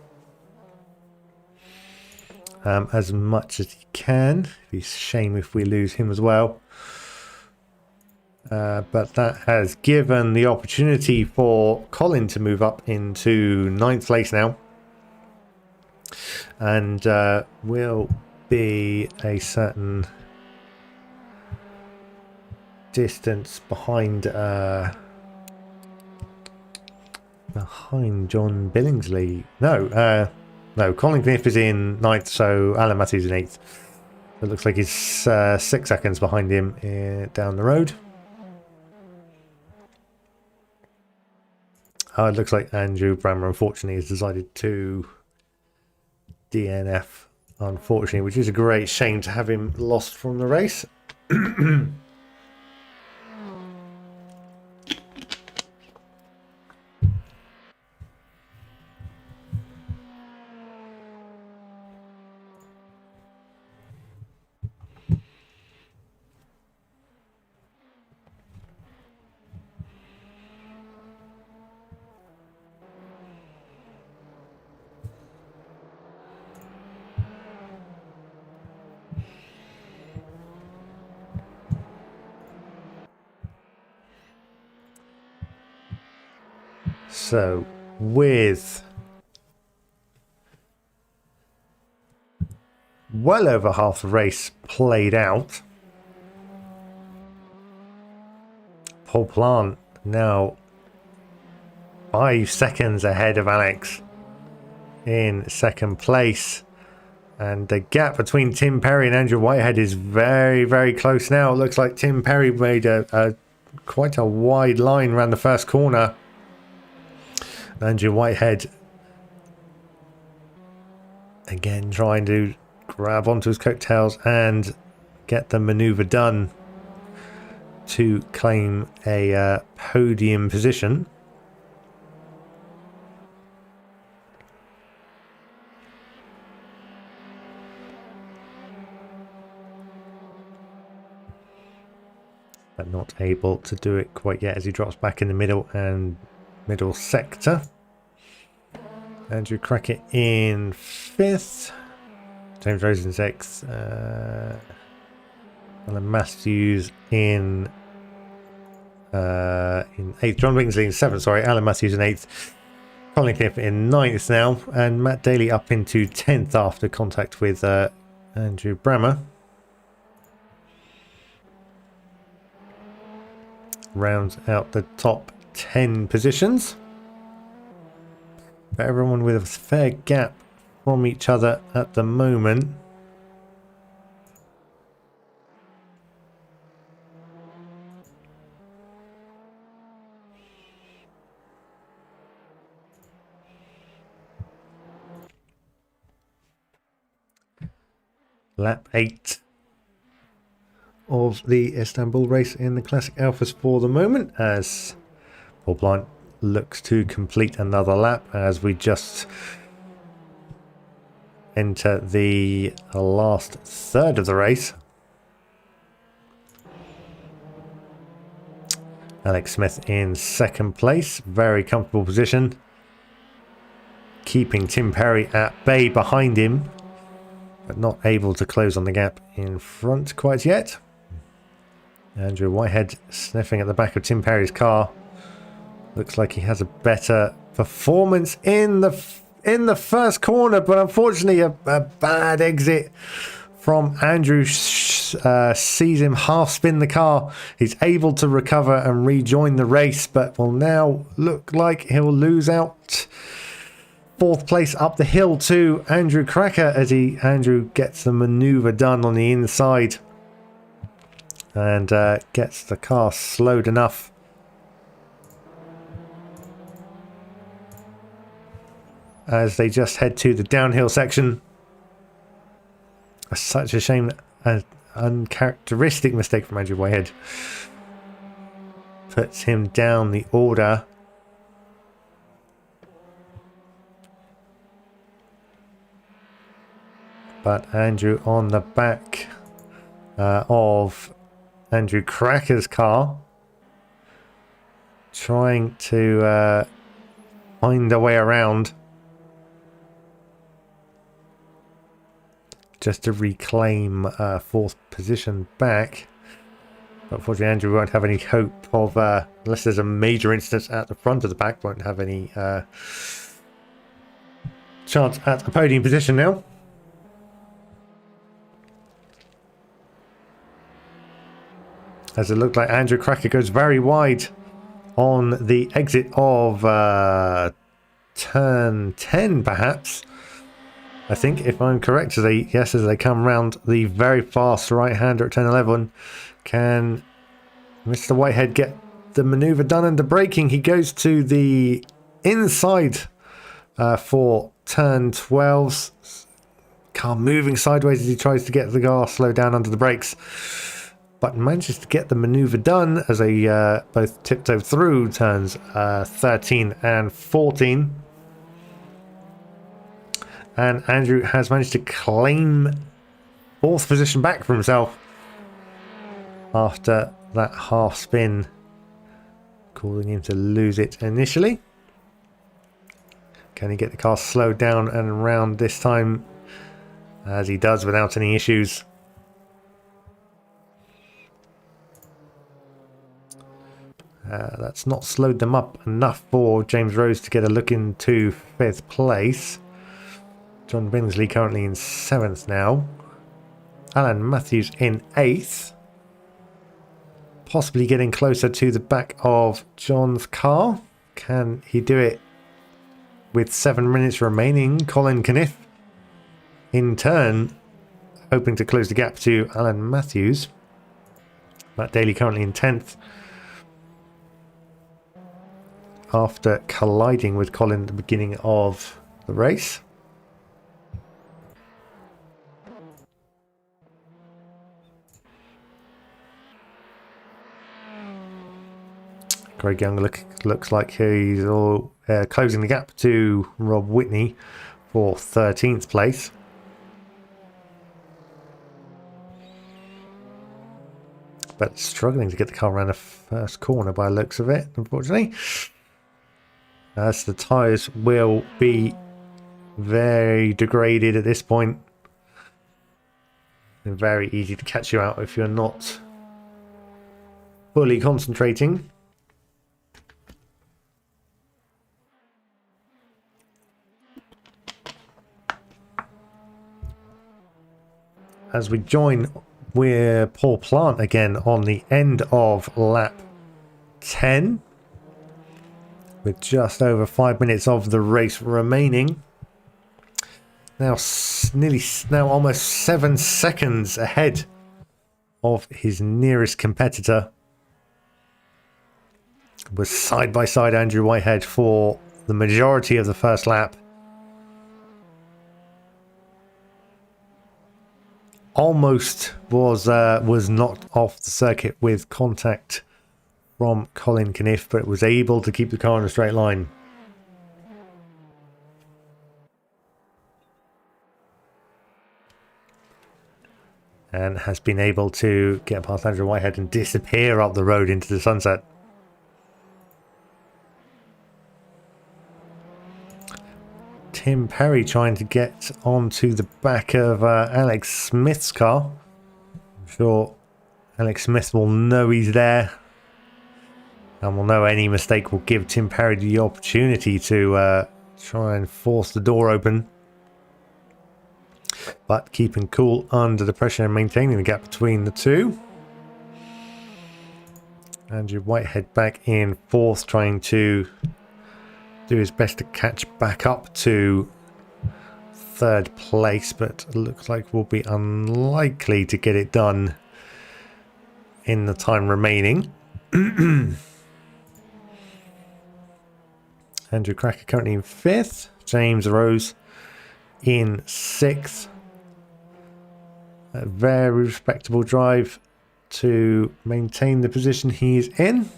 as much as he can. It'd be a shame if we lose him as well. But that has given the opportunity for Colin to move up into 9th place now. And will be a certain distance behind John Billingsley. No, Colin Kniff is in 9th, so Alan Matthews in 8th. It looks like he's 6 seconds behind him down the road. It looks like Andrew Brammer, unfortunately, has decided to DNF, unfortunately, which is a great shame to have him lost from the race. So, with well over half the race played out, Paul Plant now 5 seconds ahead of Alex in 2nd place. And the gap between Tim Perry and Andrew Whitehead is very, very close now. It looks like Tim Perry made quite a wide line around the first corner. Andrew Whitehead again trying to grab onto his coattails and get the manoeuvre done to claim a podium position. But not able to do it quite yet as he drops back in the middle sector. Andrew Crackett in 5th. James Rose in 6th. Alan Matthews in in 8th. John Bingsley in 7th, sorry. Alan Matthews in 8th. Colin Kniff in 9th now. And Matt Daly up into 10th after contact with Andrew Brammer. Rounds out the top 10 positions. But everyone with a fair gap from each other at the moment. Lap 8 of the Istanbul race in the Classic Alphas for the moment, as Paul Blyant looks to complete another lap as we just enter the last third of the race. Alex Smith in 2nd place, very comfortable position, keeping Tim Perry at bay behind him, but not able to close on the gap in front quite yet. Andrew Whitehead sniffing at the back of Tim Perry's car. Looks like he has a better performance in the first corner, but unfortunately a bad exit from Andrew sees him half spin the car. He's able to recover and rejoin the race, but will now look like he'll lose out. 4th place up the hill to Andrew Cracker as Andrew gets the maneuver done on the inside and gets the car slowed enough. As they just head to the downhill section. Such a shame, an uncharacteristic mistake from Andrew Whitehead puts him down the order. But Andrew on the back of Andrew Cracker's car, trying to find a way around just to reclaim 4th position back. But unfortunately, Andrew won't have any hope of, unless there's a major instance at the front of the pack, won't have any chance at a podium position now. As it looked like Andrew Cracker goes very wide on the exit of turn 10, perhaps. I think, if I'm correct, as they come round the very fast right-hander at turn 11, can Mr. Whitehead get the manoeuvre done under braking? He goes to the inside for turn 12. Car moving sideways as he tries to get the car slow down under the brakes, but manages to get the manoeuvre done as they both tiptoe through turns 13 and 14. And Andrew has managed to claim 4th position back for himself after that half spin, causing him to lose it initially. Can he get the car slowed down and around this time? As he does without any issues. That's not slowed them up enough for James Rose to get a look into 5th place. John Bingsley currently in 7th now. Alan Matthews in 8th. Possibly getting closer to the back of John's car. Can he do it with 7 minutes remaining? Colin Kniff in turn hoping to close the gap to Alan Matthews. Matt Daly currently in 10th. After colliding with Colin at the beginning of the race. Greg Young looks like he's all closing the gap to Rob Whitney for 13th place. But struggling to get the car around the first corner by the looks of it, unfortunately. As the tyres will be very degraded at this point. And very easy to catch you out if you're not fully concentrating. as we join with Paul Plant again on the end of lap 10 with just over 5 minutes of the race remaining. Now almost 7 seconds ahead of his nearest competitor. Was side by side Andrew Whitehead for the majority of the first lap. Almost was knocked off the circuit with contact from Colin Caniff, but was able to keep the car in a straight line. And has been able to get past Andrew Whitehead and disappear up the road into the sunset. Tim Perry trying to get onto the back of Alex Smith's car. I'm sure Alex Smith will know he's there. And will know any mistake will give Tim Perry the opportunity to try and force the door open. But keeping cool under the pressure and maintaining the gap between the two. Andrew Whitehead back in fourth, trying to do his best to catch back up to third place, but it looks like we'll be unlikely to get it done in the time remaining. Andrew Cracker currently in fifth, James Rose in sixth. A very respectable drive to maintain the position he's in,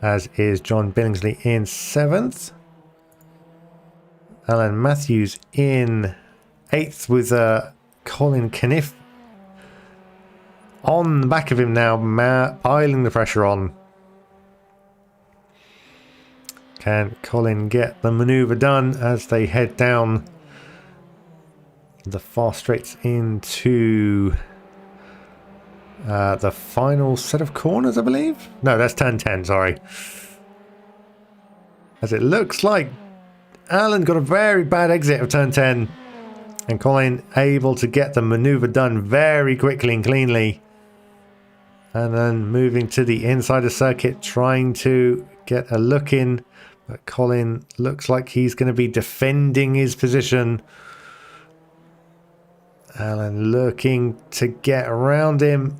as is John Billingsley in seventh. Alan Matthews in eighth with Colin Caniff on the back of him now, piling the pressure on. Can Colin get the manoeuvre done as they head down the fast straights into the final set of corners, I believe? No, that's turn 10, sorry. As it looks like Alan got a very bad exit of turn 10. And Colin able to get the manoeuvre done very quickly and cleanly. And then moving to the inside of the circuit, trying to get a look in. But Colin looks like he's going to be defending his position. Alan looking to get around him.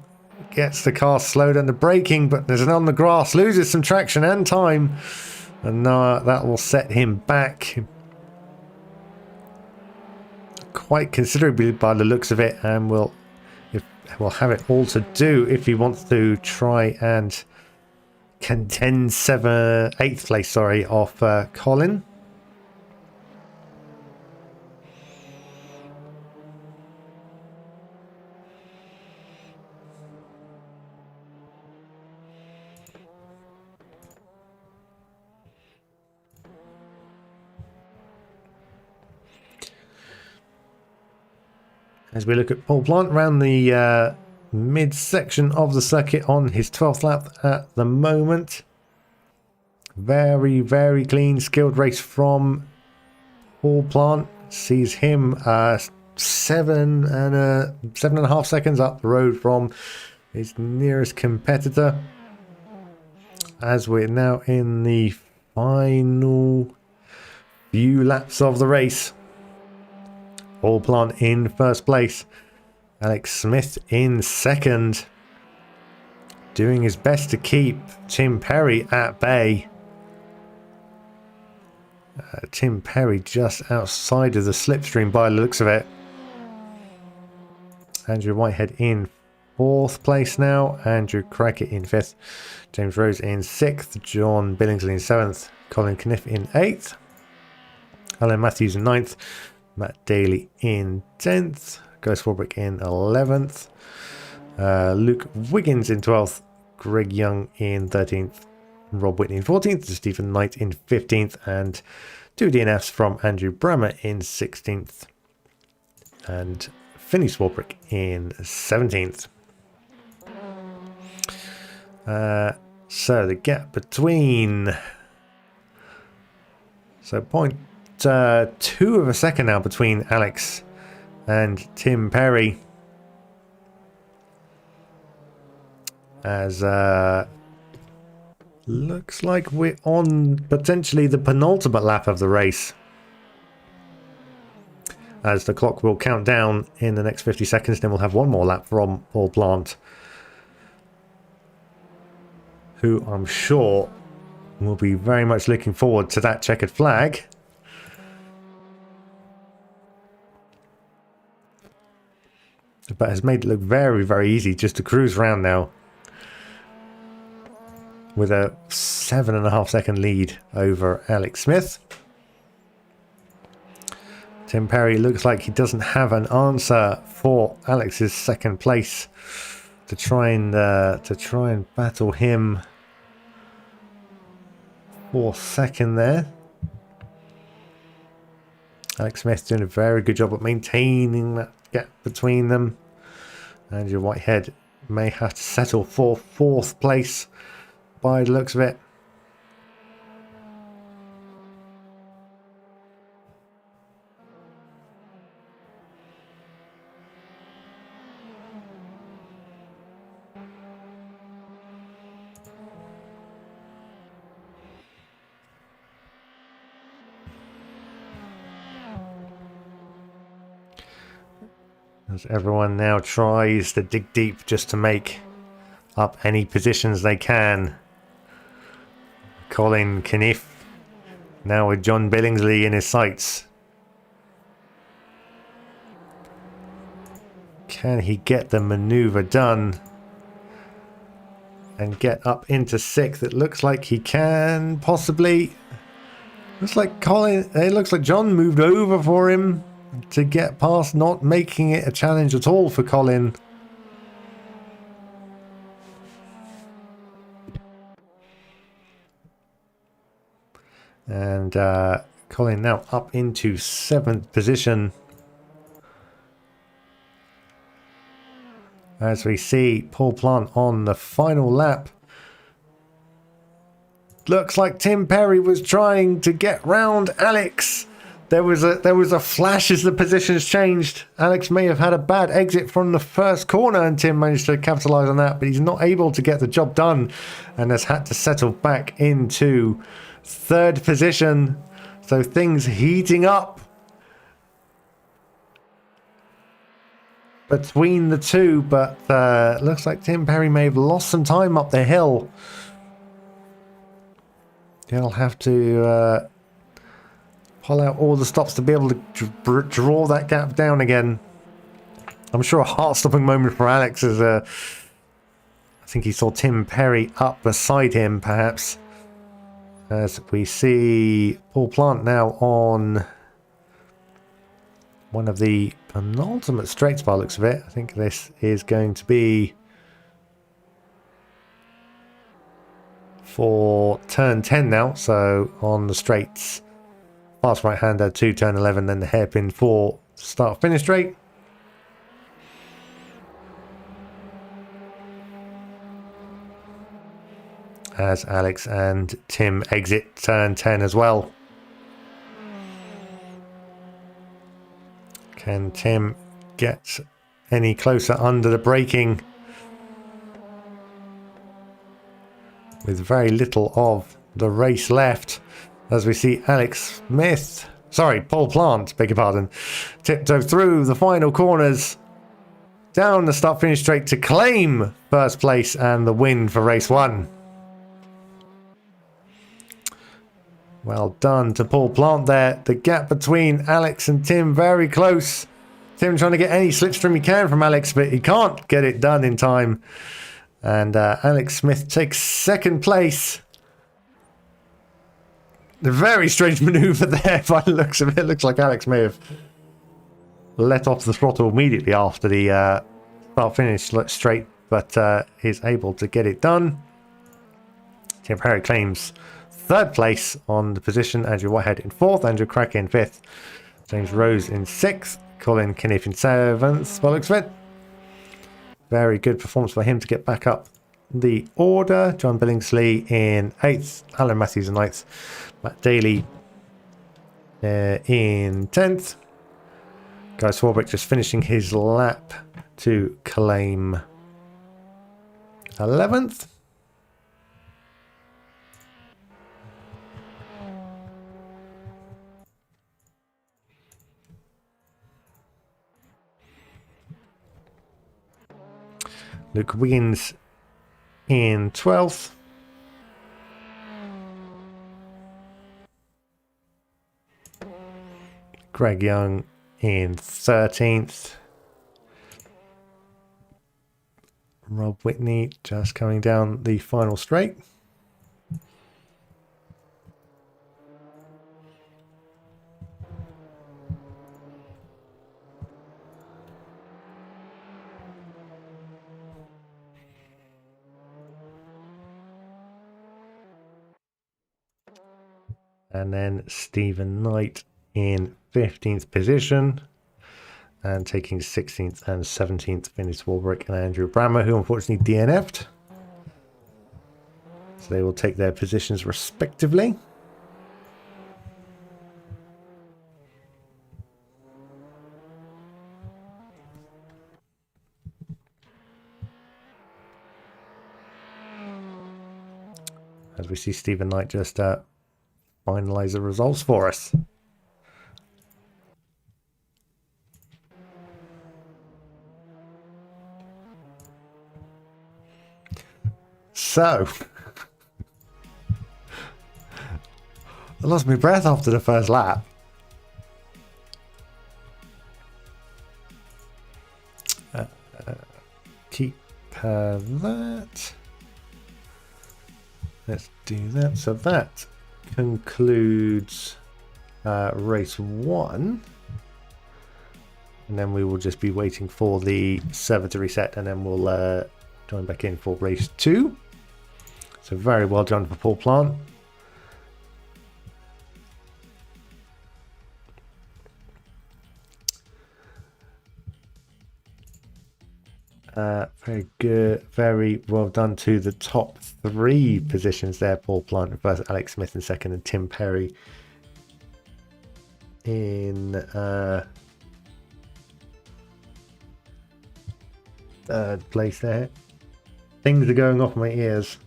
Gets the car slowed under braking, but there's an on the grass. Loses some traction and time. And now that will set him back quite considerably by the looks of it. And we'll have it all to do if he wants to try and contend 8th place, off Colin. As we look at Paul Plant around the mid-section of the circuit on his 12th lap at the moment. Very, very clean, skilled race from Paul Plant. Sees him 7.5 seconds up the road from his nearest competitor. As we're now in the final few laps of the race. Paul Plant in first place. Alex Smith in second. Doing his best to keep Tim Perry at bay. Tim Perry just outside of the slipstream by the looks of it. Andrew Whitehead in fourth place now. Andrew Crackett in fifth. James Rose in sixth. John Billingsley in seventh. Colin Caniff in eighth. Alan Matthews in ninth. Matt Daly in 10th. Ghost Warbrick in 11th. Luke Wiggins in 12th. Greg Young in 13th. Rob Whitney in 14th. Stephen Knight in 15th. And 2 DNFs from Andrew Brammer in 16th. And Finney Swarbrick in 17th. So the gap between... So 0.2 of a second now between Alex and Tim Perry. as looks like we're on potentially the penultimate lap of the race, as the clock will count down in the next 50 seconds. Then we'll have one more lap from Paul Plant, who I'm sure will be very much looking forward to that checkered flag. But has made it look very, very easy just to cruise around now, with a 7.5 second lead over Alex Smith. Tim Perry looks like he doesn't have an answer for Alex's second place to try and battle him for second there. Alex Smith doing a very good job at maintaining that gap between them. Andrew Whitehead may have to settle for fourth place by the looks of it. As everyone now tries to dig deep just to make up any positions they can. Colin Kniff now with John Billingsley in his sights. Can he get the maneuver done and get up into sixth? It looks like he can, possibly. Looks like it looks like John moved over for him to get past, not making it a challenge at all for Colin. And Colin now up into 7th position, as we see Paul Plant on the final lap. Looks like Tim Perry was trying to get round Alex. There was a flash as the positions changed. Alex may have had a bad exit from the first corner, and Tim managed to capitalise on that, but he's not able to get the job done and has had to settle back into 3rd position. So things heating up between the two, but looks like Tim Perry may have lost some time up the hill. He'll have to pull out all the stops to be able to draw that gap down again. I'm sure a heart-stopping moment for Alex as I think he saw Tim Perry up beside him, perhaps. As we see Paul Plant now on one of the penultimate straights by the looks of it. I think this is going to be for turn 10 now, so on the straights. Fast right-hander to turn 11, then the hairpin for start-finish straight. As Alex and Tim exit turn 10 as well. Can Tim get any closer under the braking? With very little of the race left, as we see Alex Smith, Paul Plant, beg your pardon, tiptoe through the final corners, down the start-finish straight to claim first place and the win for race 1. Well done to Paul Plant there. The gap between Alex and Tim very close. Tim trying to get any slipstream he can from Alex, but he can't get it done in time. And Alex Smith takes 2nd place. A very strange manoeuvre there by the looks of it. Looks like Alex may have let off the throttle immediately after the start-finish straight, but is able to get it done. Tim Perry claims 3rd place on the position. Andrew Whitehead in 4th, Andrew Cracker in 5th, James Rose in 6th, Colin Kniff in 7th. By the looks of it, very good performance for him to get back up the order. John Billingsley in 8th, Alan Matthews in 9th, Matt Daly in 10th. Guy Swarbrick just finishing his lap to claim 11th. Luke Wiggins in 12th. Greg Young in 13th. Rob Whitney just coming down the final straight. And then Stephen Knight in 15th position. And taking 16th and 17th, Vince Warbrick and Andrew Brammer, who unfortunately DNF'd. So they will take their positions respectively. As we see Stephen Knight just finalise the results for us. So, I lost my breath after the first lap. Keep that. Let's do that. So that concludes race 1. And then we will just be waiting for the server to reset, and then we'll join back in for race 2. So very well done for Paul Plant. Very good. Very well done to the top 3 positions there. Paul Plant versus Alex Smith in 2nd, and Tim Perry in 3rd place there. Things are going off my ears.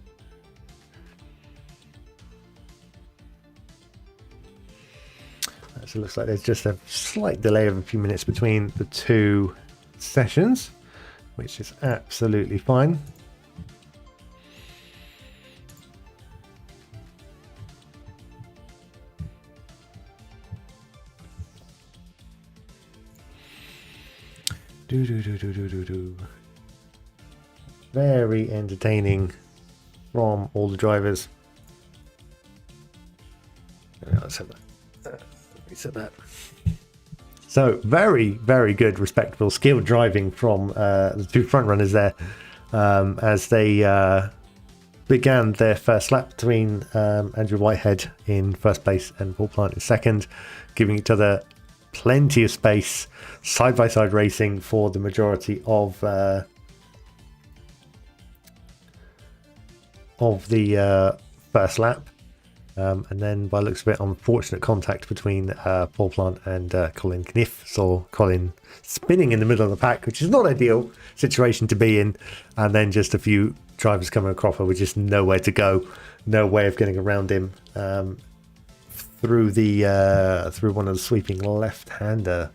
So it looks like there's just a slight delay of a few minutes between the 2 sessions, which is absolutely fine. Very entertaining from all the drivers. Let's have that. Reset that. So very, very good, respectable, skilled driving from the 2 front runners there, as they began their first lap between Andrew Whitehead in 1st place and Paul Plant in 2nd, giving each other plenty of space, side-by-side racing for the majority of the first lap. And then, by the looks of it, unfortunate contact between Paul Plant and Colin Kniff. Saw Colin spinning in the middle of the pack, which is not an ideal situation to be in. And then just a few drivers coming across with just nowhere to go, no way of getting around him through one of the sweeping left-hander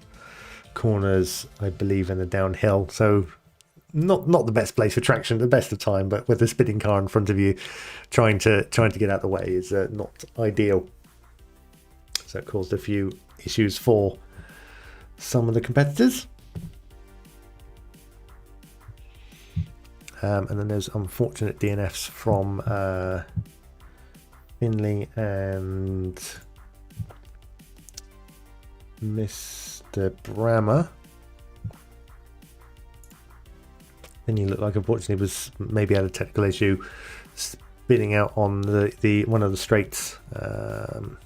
corners, I believe, in the downhill. So not the best place for traction at the best of time, but with a spinning car in front of you, trying to get out of the way is not ideal. So it caused a few issues for some of the competitors. And then there's unfortunate DNFs from Finley and Mr. Brammer. And he looked like, unfortunately, was maybe had a technical issue spinning out on the one of the straights and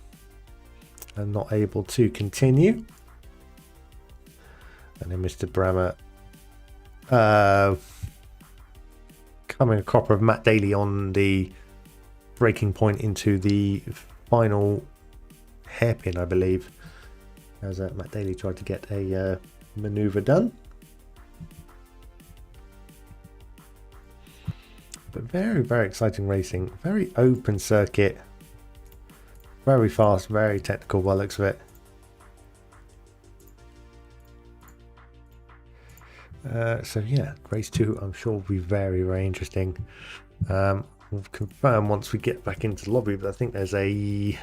not able to continue. And then Mr. Brammer coming a cropper of Matt Daly on the breaking point into the final hairpin, I believe, as Matt Daly tried to get a manoeuvre done. very, very exciting racing. Very open circuit. Very fast, very technical by the looks of it. So yeah, race 2 I'm sure will be very, very interesting. We'll confirm once we get back into the lobby, but I think there's a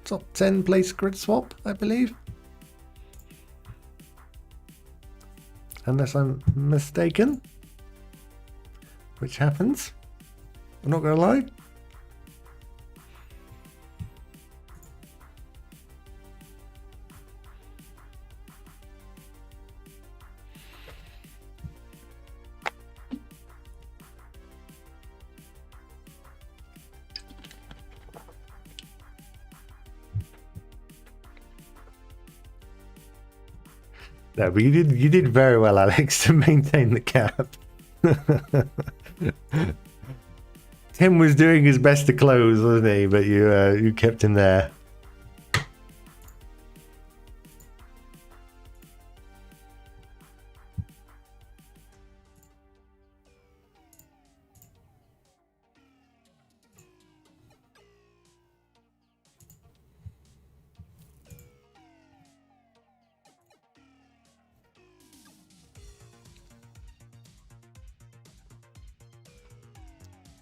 top 10 place grid swap, I believe. Unless I'm mistaken. Which happens. I'm not going to lie. No, but you did very well, Alex, to maintain the gap. Tim was doing his best to close, wasn't he? But you kept him there.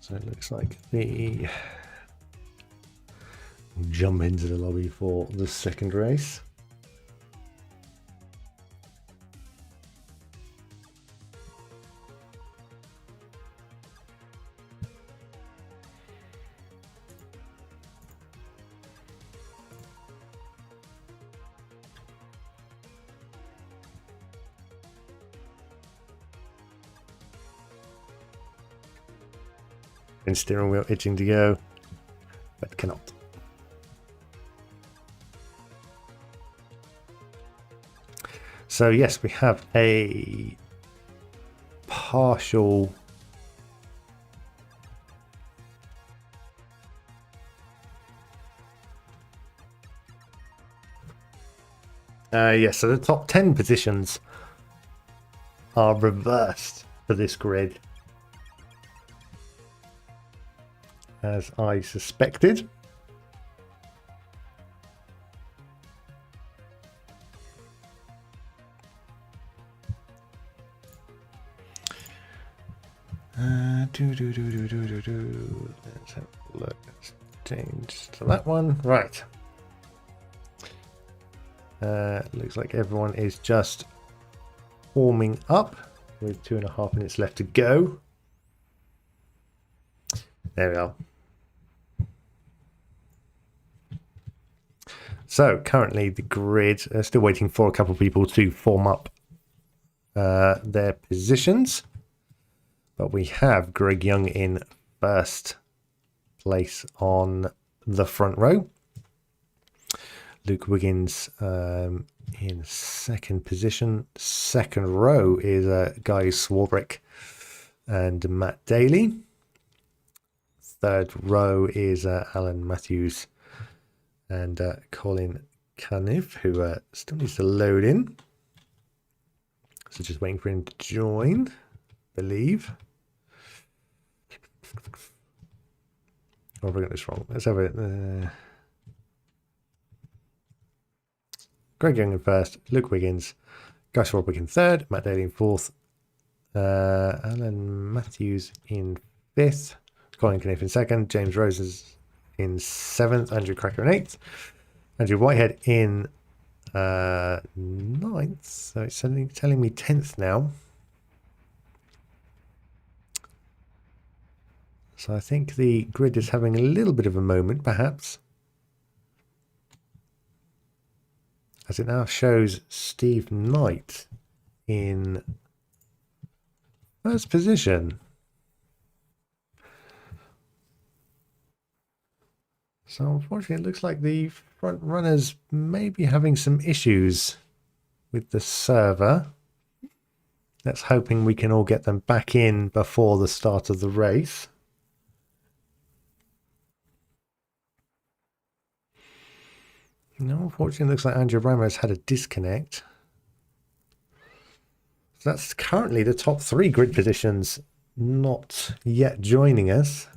So it looks like the jump into the lobby for the second race. And steering wheel itching to go, but cannot. So yes, we have a partial yes, so the top 10 positions are reversed for this grid. As I suspected. Let's have a look. Let's change to that one. Right. Looks like everyone is just warming up with 2.5 minutes left to go. There we are. So currently the grid, still waiting for a couple of people to form up their positions. But we have Greg Young in first place on the front row. Luke Wiggins in second position. Second row is Guy Swarbrick and Matt Daly. Third row is Alan Matthews and Colin Caniff, who still needs to load in. So just waiting for him to join, I believe. Oh, have I got this wrong? Let's have it. Greg Young in first, Luke Wiggins, Guy Swarbrick in third, Matt Daly in fourth, Alan Matthews in fifth, Colin Caniff in second, James Rose is in seventh, Andrew Cracker in eighth, Andrew Whitehead in ninth, so it's telling me 10th now. So I think the grid is having a little bit of a moment, perhaps. As it now shows Steve Knight in first position. So unfortunately, it looks like the front runners may be having some issues with the server. Let's hoping we can all get them back in before the start of the race. No, unfortunately, it looks like Andrew Ramos had a disconnect. So that's currently the top 3 grid positions not yet joining us.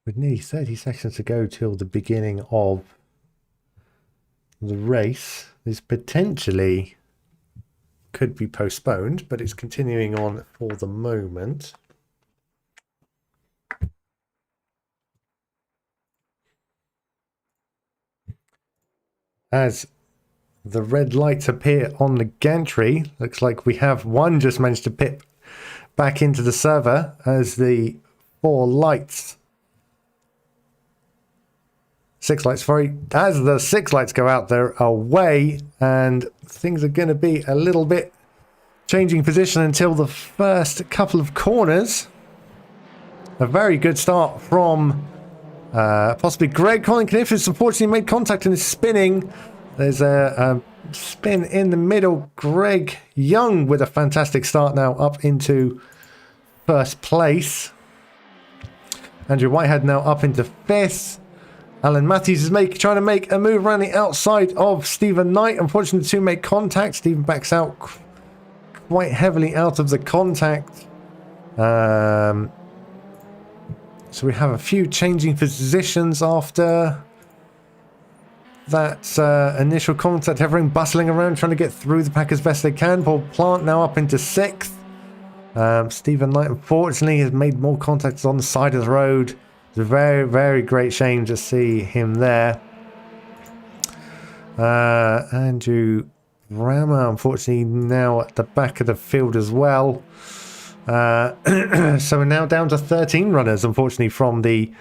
With nearly 30 seconds to go till the beginning of the race, this potentially could be postponed, but it's continuing on for the moment. As the red lights appear on the gantry, looks like we have one just managed to pip back into the server as the 4 lights, 6 lights, sorry, as the 6 lights go out, they're away, and things are going to be a little bit changing position until the first couple of corners. A very good start from possibly Greg. Colin Kniff has unfortunately made contact and is spinning. There's a spin in the middle. Greg Young with a fantastic start now up into first place. Andrew Whitehead now up into 5th. Alan Matthews is trying to make a move around the outside of Stephen Knight. Unfortunately, the two make contact. Stephen backs out quite heavily out of the contact. So we have a few changing positions after that initial contact. Everyone bustling around trying to get through the pack as best they can. Paul Plant now up into 6th. Stephen Knight unfortunately has made more contacts on the side of the road. It's a very, very great shame to see him there. Andrew Rama unfortunately now at the back of the field as well. So we're now down to 13 runners, unfortunately, from the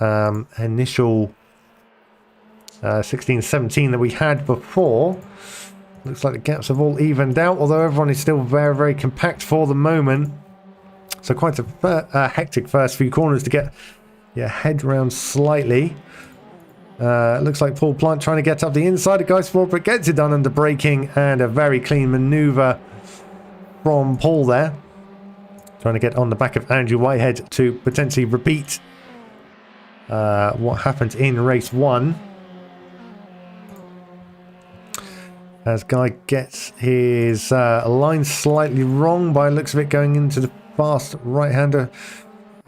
initial 16-17 that we had before. Looks like the gaps have all evened out, although everyone is still very, very compact for the moment. So quite a hectic first few corners to get your head round slightly. Looks like Paul Plant trying to get up the inside of Guy Swarbrick, gets it done under braking, and a very clean manoeuvre from Paul there. Trying to get on the back of Andrew Whitehead to potentially repeat what happened in race 1. As Guy gets his line slightly wrong by the looks of it, going into the fast right-hander.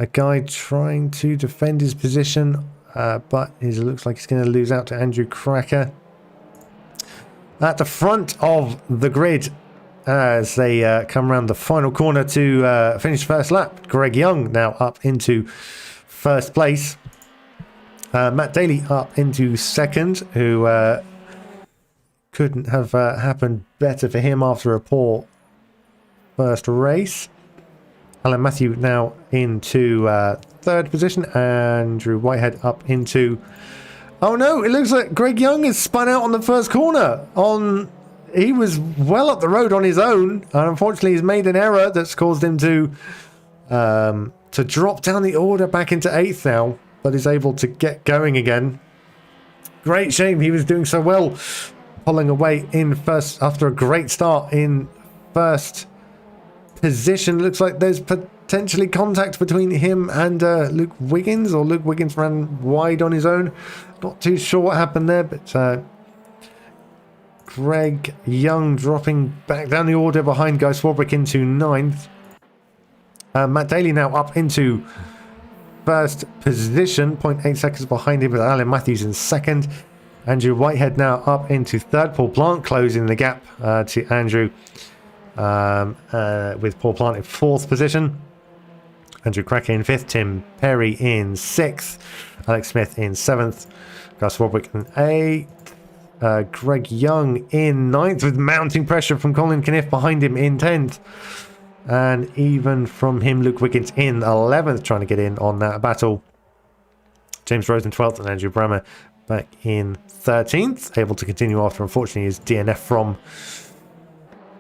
A guy trying to defend his position, but it looks like he's going to lose out to Andrew Cracker. At the front of the grid, as they come around the final corner to finish first lap, Greg Young now up into first place. Matt Daly up into second, who couldn't have happened better for him after a poor first race. Alan Matthew now into third position. Andrew Whitehead up into... Oh no, it looks like Greg Young has spun out on the first corner. He was well up the road on his own, and unfortunately he's made an error that's caused him to drop down the order back into 8th now, but is able to get going again. Great shame, he was doing so well, pulling away in first after a great start in first position. Looks like there's potentially contact between him and Luke Wiggins, or Luke Wiggins ran wide on his own. Not too sure what happened there, but Greg Young dropping back down the order behind Guy Swarbrick into 9th. Matt Daly now up into first position, 0.8 seconds behind him with Alan Matthews in second. Andrew Whitehead now up into third. Paul Plant closing the gap to Andrew, with Paul Plant in 4th position. Andrew Cracker in 5th. Tim Perry in 6th. Alex Smith in 7th. Gus Warwick in 8th. Greg Young in 9th, with mounting pressure from Colin Kniff behind him in 10th. And even from him, Luke Wiggins in 11th, trying to get in on that battle. James Rose in 12th, and Andrew Brammer back in 13th. Able to continue after, unfortunately, his DNF from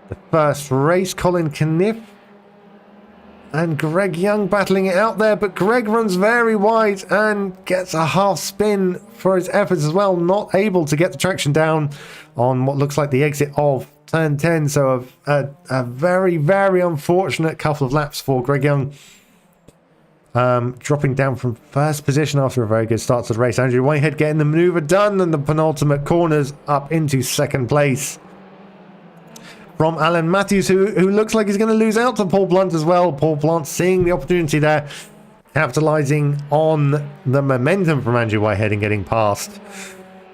the first race. Colin Kniff and Greg Young battling it out there, but Greg runs very wide and gets a half spin for his efforts as well. Not able to get the traction down on what looks like the exit of turn 10. So a very, very unfortunate couple of laps for Greg Young. dropping down from first position after a very good start to the race. Andrew Whitehead getting the maneuver done, and the penultimate corners up into second place. From Alan Matthews, who looks like he's going to lose out to Paul Blunt as well. Paul Blunt seeing the opportunity there, capitalising on the momentum from Andrew Whitehead and getting past.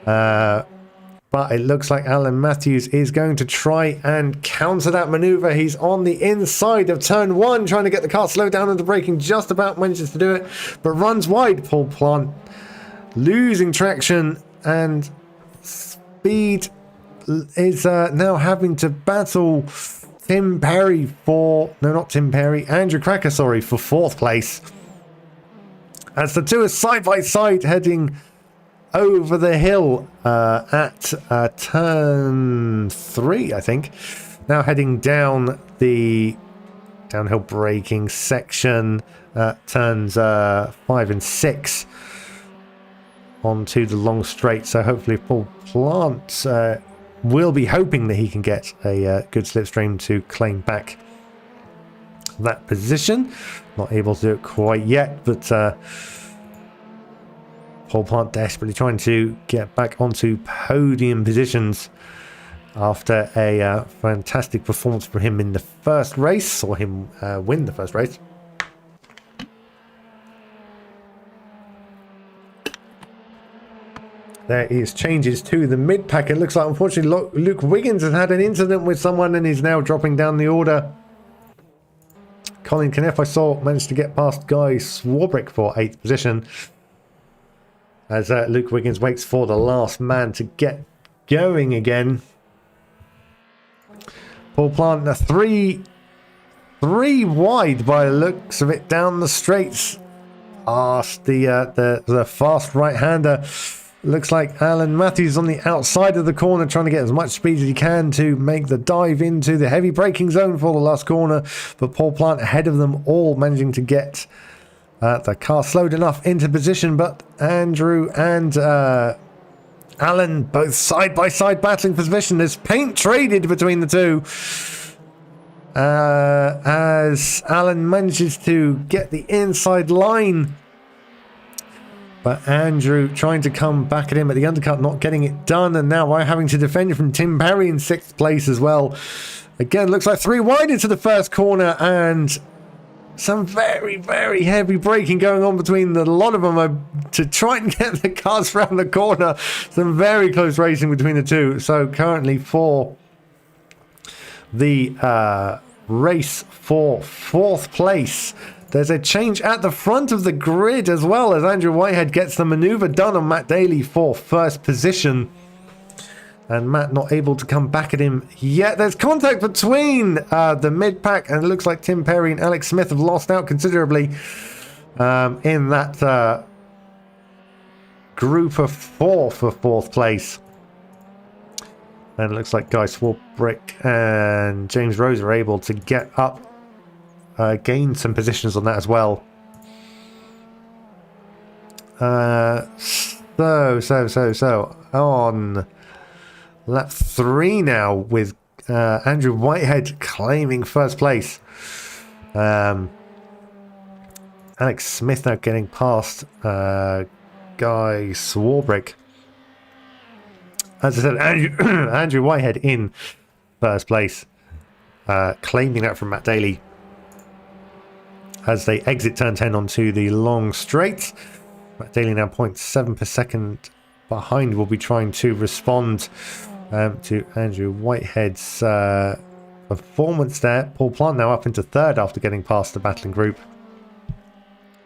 But it looks like Alan Matthews is going to try and counter that manoeuvre. He's on the inside of turn 1, trying to get the car slowed down into braking. Just about manages to do it, but runs wide. Paul Blunt losing traction and speed is now having to battle Tim Perry for... No, not Tim Perry. Andrew Cracker, sorry, for 4th place. As the two are side by side heading over the hill at turn 3, I think. Now heading down the downhill braking section, turns 5 and 6 onto the long straight. So hopefully Paul Plant will be hoping that he can get a good slipstream to claim back that position. Not able to do it quite yet, but Paul Plant desperately trying to get back onto podium positions after a fantastic performance from him in the first race. Saw him win the first race. There is changes to the mid-pack. It looks like, unfortunately, Luke Wiggins has had an incident with someone and is now dropping down the order. Colin Kneff, I saw, managed to get past Guy Swarbrick for 8th position. As Luke Wiggins waits for the last man to get going again. Paul Plant, three wide by the looks of it down the straights. Past the fast right-hander. Looks like Alan Matthews on the outside of the corner, trying to get as much speed as he can to make the dive into the heavy braking zone for the last corner. But Paul Plant ahead of them all, managing to get the car slowed enough into position. But Andrew and Alan both side by side battling for position. There's paint traded between the two. As Alan manages to get the inside line. But Andrew trying to come back at him at the undercut, not getting it done. And now we're having to defend it from Tim Perry in 6th place as well. Again, looks like 3 wide into the first corner. And some very, very heavy braking going on between a lot of them to try and get the cars around the corner. Some very close racing between the two. So currently for the race for 4th place, there's a change at the front of the grid as well, as Andrew Whitehead gets the manoeuvre done on Matt Daly for 1st position. And Matt not able to come back at him yet. There's contact between the mid-pack, and it looks like Tim Perry and Alex Smith have lost out considerably in that group of 4 for 4th place. And it looks like Guy Swarbrick and James Rose are able to get up, gain some positions on that as well. So on lap 3 now, with Andrew Whitehead claiming 1st place. Alex Smith now getting past Guy Swarbrick. As I said, Andrew Whitehead in 1st place, claiming that from Matt Daly. As they exit turn 10 onto the long straight. Matt Daly now 0.7 per second behind, will be trying to respond to Andrew Whitehead's performance there. Paul Plant now up into 3rd after getting past the battling group.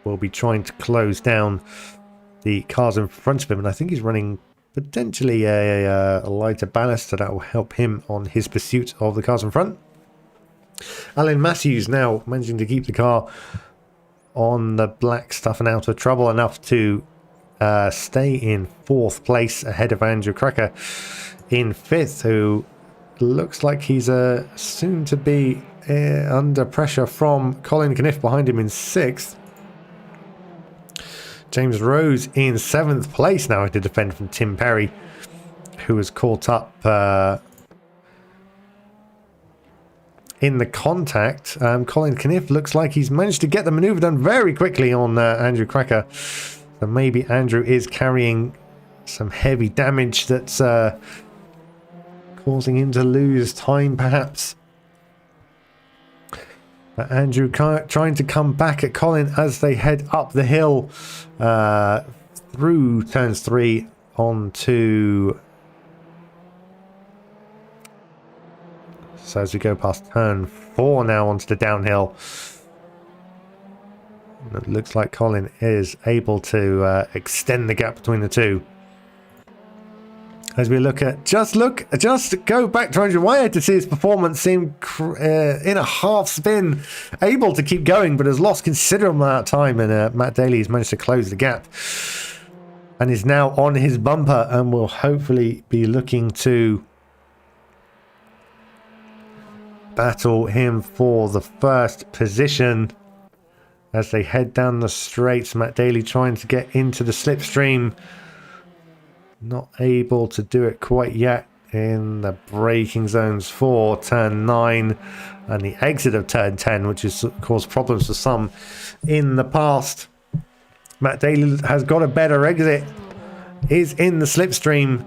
Will be trying to close down the cars in front of him, and I think he's running potentially a lighter ballast, so that will help him on his pursuit of the cars in front. Alan Matthews now managing to keep the car on the black stuff and out of trouble enough to stay in 4th place ahead of Andrew Cracker in 5th, who looks like he's soon to be under pressure from Colin Kniff behind him in 6th. James Rose in 7th place now to defend from Tim Perry, who was caught up in the contact. Colin Kniff looks like he's managed to get the maneuver done very quickly on Andrew Cracker. So maybe Andrew is carrying some heavy damage that's causing him to lose time, perhaps. But Andrew trying to come back at Colin as they head up the hill through turns 3 onto... So as we go past turn 4 now onto the downhill, it looks like Colin is able to extend the gap between the two. As we look at, just go back to Andrew Whitehead to see his performance seem in a half spin, able to keep going, but has lost considerable amount of time, and Matt Daly has managed to close the gap and is now on his bumper and will hopefully be looking to battle him for the first position as they head down the straights. Matt Daly trying to get into the slipstream, not able to do it quite yet in the braking zones for turn 9 and the exit of turn 10, which has caused problems for some in the past. Matt Daly has got a better exit, is in the slipstream,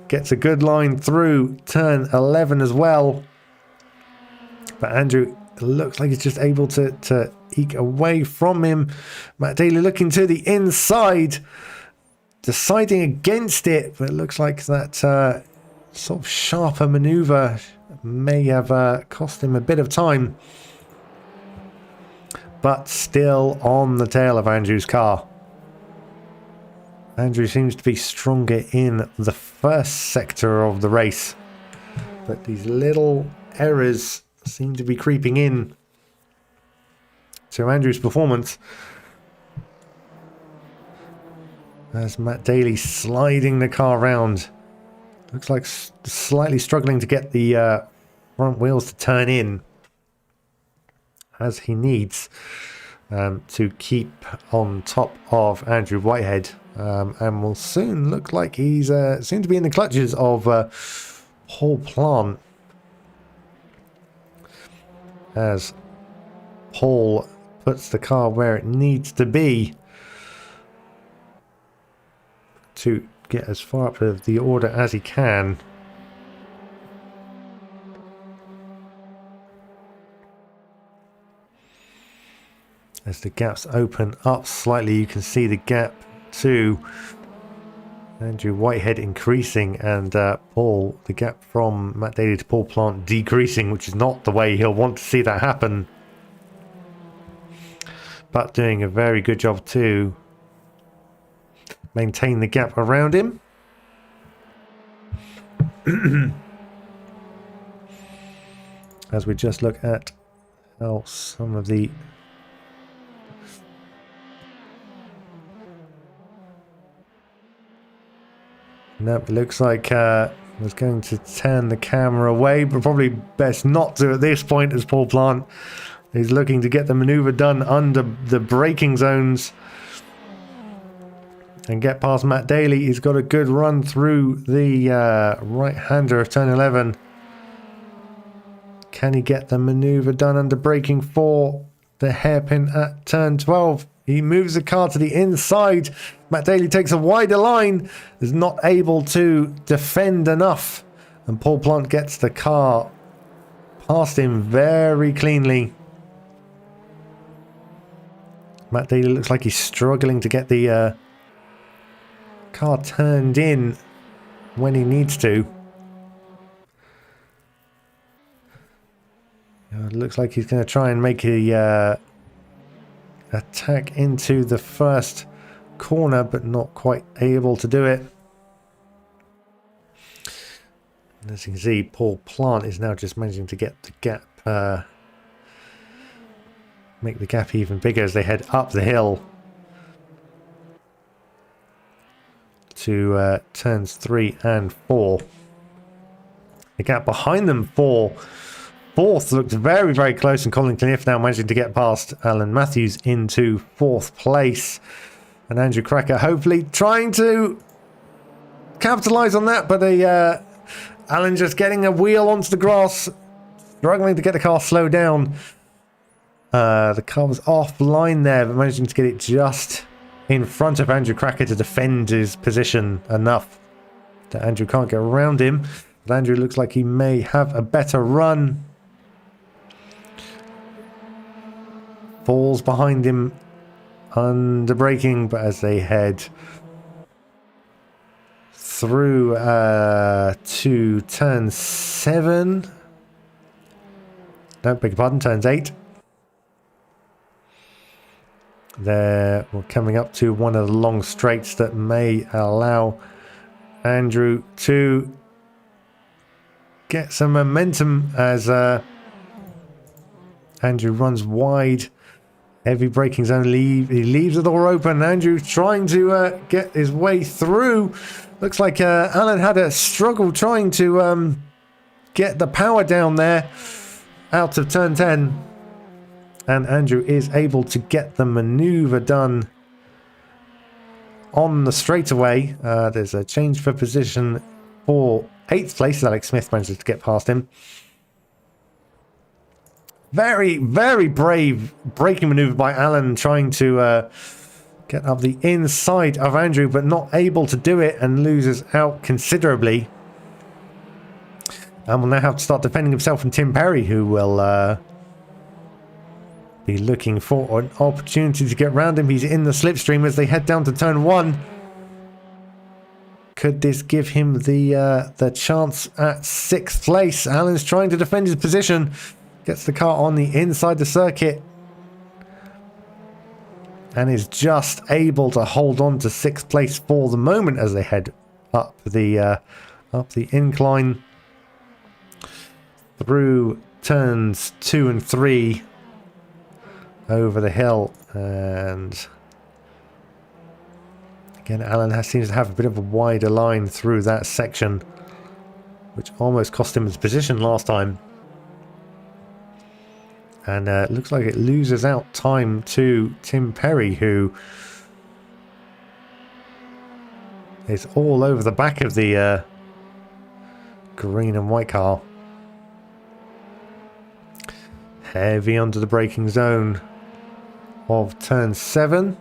gets a good line through turn 11 as well. But Andrew looks like he's just able to eke away from him. Matt Daly looking to the inside, deciding against it, but it looks like that sort of sharper maneuver may have cost him a bit of time. But still on the tail of Andrew's car. Andrew seems to be stronger in the first sector of the race, but these little errors seem to be creeping in to Andrew's performance. As Matt Daly sliding the car around, looks like slightly struggling to get the front wheels to turn in as he needs to keep on top of Andrew Whitehead, and will soon look like he's soon to be in the clutches of Paul Plant, as Paul puts the car where it needs to be to get as far up the order as he can. As the gaps open up slightly, you can see the gap to Andrew Whitehead increasing, and Paul, the gap from Matt Daly to Paul Plant decreasing, which is not the way he'll want to see that happen. But doing a very good job to maintain the gap around him. As we just look at how some of the it looks like I was going to turn the camera away, but probably best not to at this point, as Paul Plant is looking to get the maneuver done under the braking zones and get past Matt Daly. He's got a good run through the right-hander of turn 11. Can he get the maneuver done under braking for the hairpin at turn 12? He moves the car to the inside. Matt Daly takes a wider line, is not able to defend enough, and Paul Plant gets the car past him very cleanly. Matt Daly looks like he's struggling to get the car turned in when he needs to. It looks like he's going to try and make a attack into the first corner, but not quite able to do it. And as you can see, Paul Plant is now just managing to get the gap, make the gap even bigger as they head up the hill to turns 3 and 4. The gap behind them for fourth looked very, very close, and Colin Kniff now managing to get past Alan Matthews into 4th place. And Andrew Cracker hopefully trying to capitalise on that, but Alan just getting a wheel onto the grass struggling to get the car slowed down. The car was offline there, but managing to get it just in front of Andrew Cracker to defend his position enough that Andrew can't get around him. But Andrew looks like he may have a better run. Falls behind him under braking, but as they head through to turn 7. No, beg your pardon, turns 8. We're coming up to one of the long straights that may allow Andrew to get some momentum as Andrew runs wide. Heavy braking zone, he leaves the door open. Andrew trying to get his way through. Looks like Alan had a struggle trying to get the power down there out of turn 10. And Andrew is able to get the maneuver done on the straightaway. There's a change for position for 8th place. Alex Smith manages to get past him. Very, very brave braking maneuver by Alan, trying to get up the inside of Andrew, but not able to do it and loses out considerably. And will now have to start defending himself from Tim Perry, who will be looking for an opportunity to get round him. He's in the slipstream as they head down to turn 1. Could this give him the chance at 6th place? Alan's trying to defend his position. Gets the car on the inside the circuit. And is just able to hold on to 6th place for the moment as they head up the incline. Through turns 2 and 3. Over the hill, and again Alan seems to have a bit of a wider line through that section, which almost cost him his position last time. And looks like it loses out time to Tim Perry, who is all over the back of the green and white car. Heavy under the braking zone of turn 7.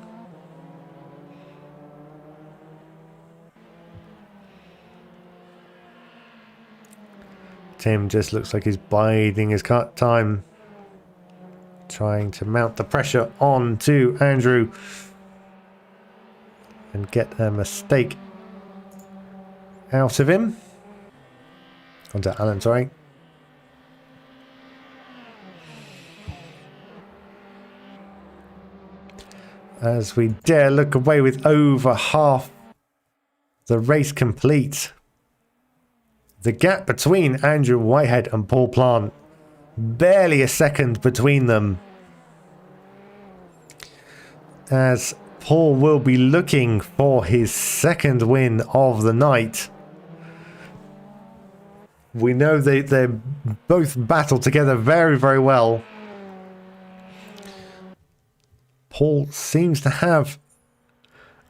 Tim just looks like he's biding his time, trying to mount the pressure on to Andrew and get a mistake out of him. Onto Alan, sorry. As we dare look away with over half the race complete. The gap between Andrew Whitehead and Paul Plant, barely a second between them. As Paul will be looking for his 2nd win of the night. We know they both battle together very, very well. Paul seems to have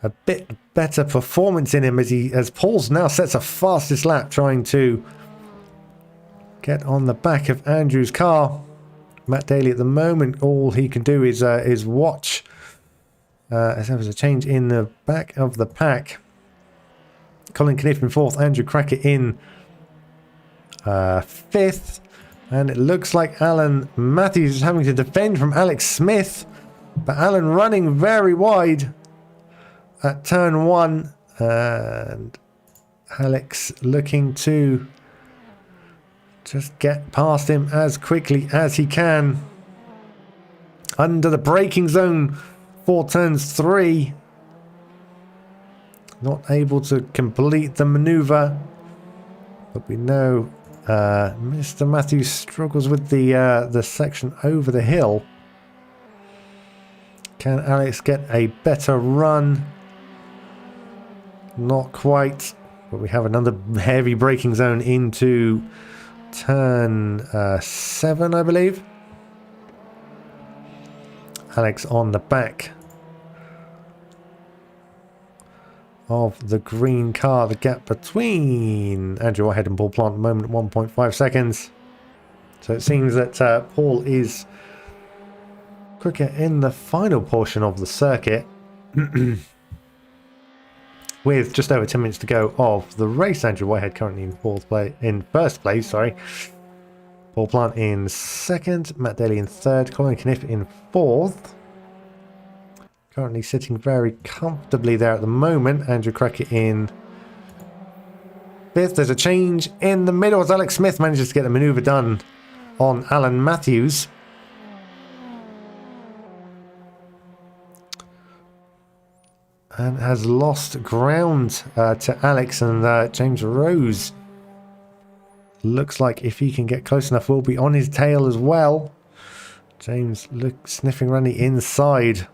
a bit better performance in him as Paul's now sets a fastest lap, trying to get on the back of Andrew's car. Matt Daly at the moment, all he can do is watch. As there was a change in the back of the pack. Colin Kniff in 4th, Andrew Cracker in 5th, and it looks like Alan Matthews is having to defend from Alex Smith. But Alan running very wide at turn 1, and Alex looking to just get past him as quickly as he can. Under the braking zone for turns 3. Not able to complete the maneuver, but we know Mr. Matthews struggles with the section over the hill. Can Alex get a better run? Not quite, but we have another heavy braking zone into turn 7, I believe. Alex on the back of the green car. The gap between Andrew Whitehead and Paul Plant at the moment, 1.5 seconds. So it seems that Paul is quicker in the final portion of the circuit. With just over 10 minutes to go of the race. Andrew Whitehead currently in first place, sorry. Paul Plant in second, Matt Daly in third, Colin Kniff in fourth. Currently sitting very comfortably there at the moment. Andrew Crackett in fifth. There's a change in the middle as Alex Smith manages to get the manoeuvre done on Alan Matthews. And has lost ground to Alex, and James Rose looks like if he can get close enough will be on his tail as well. James sniffing around the inside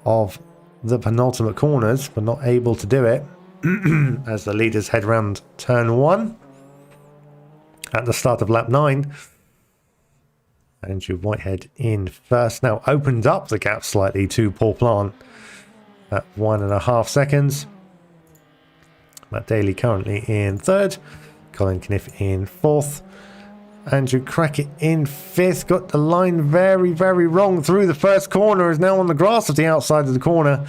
of the penultimate corners, but not able to do it as the leaders head round turn 1 at the start of lap 9. Andrew Whitehead in first now opened up the gap slightly to Paul Plant at 1.5 seconds. Matt Daly currently in third, Colin Kniff in fourth, Andrew Crackett in fifth. Got the line very, very wrong through the first corner, is now on the grass of the outside of the corner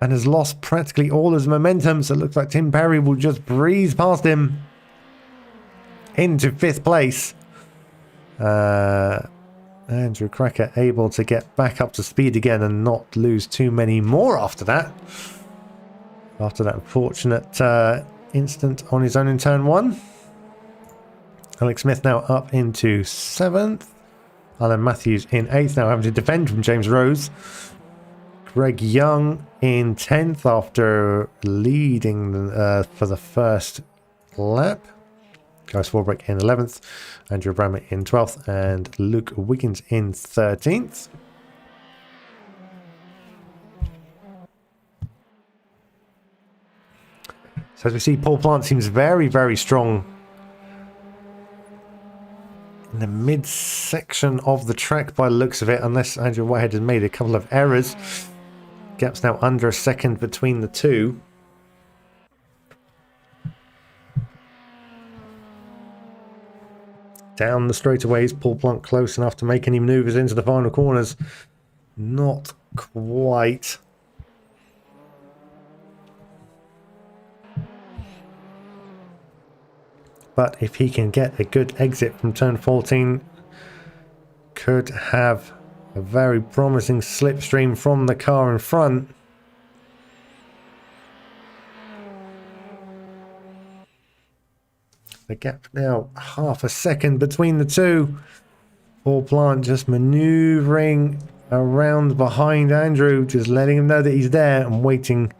and has lost practically all his momentum. So it looks like Tim Perry will just breeze past him into fifth place. Andrew Crackett able to get back up to speed again and not lose too many more after that. After that unfortunate incident on his own in turn 1. Alex Smith now up into 7th. Alan Matthews in 8th, now having to defend from James Rose. Greg Young in 10th after leading for the first lap. Guy Swarbrick in 11th, Andrew Bramett in 12th, and Luke Wiggins in 13th. So as we see, Paul Plant seems very, very strong in the mid-section of the track by the looks of it, unless Andrew Whitehead has made a couple of errors. Gap's now under a second between the two. Down the straightaways, Paul Plant close enough to make any manoeuvres into the final corners. Not quite. But if he can get a good exit from turn 14, could have a very promising slipstream from the car in front. The gap now half a second between the two. Paul Plant just manoeuvring around behind Andrew, just letting him know that he's there and waiting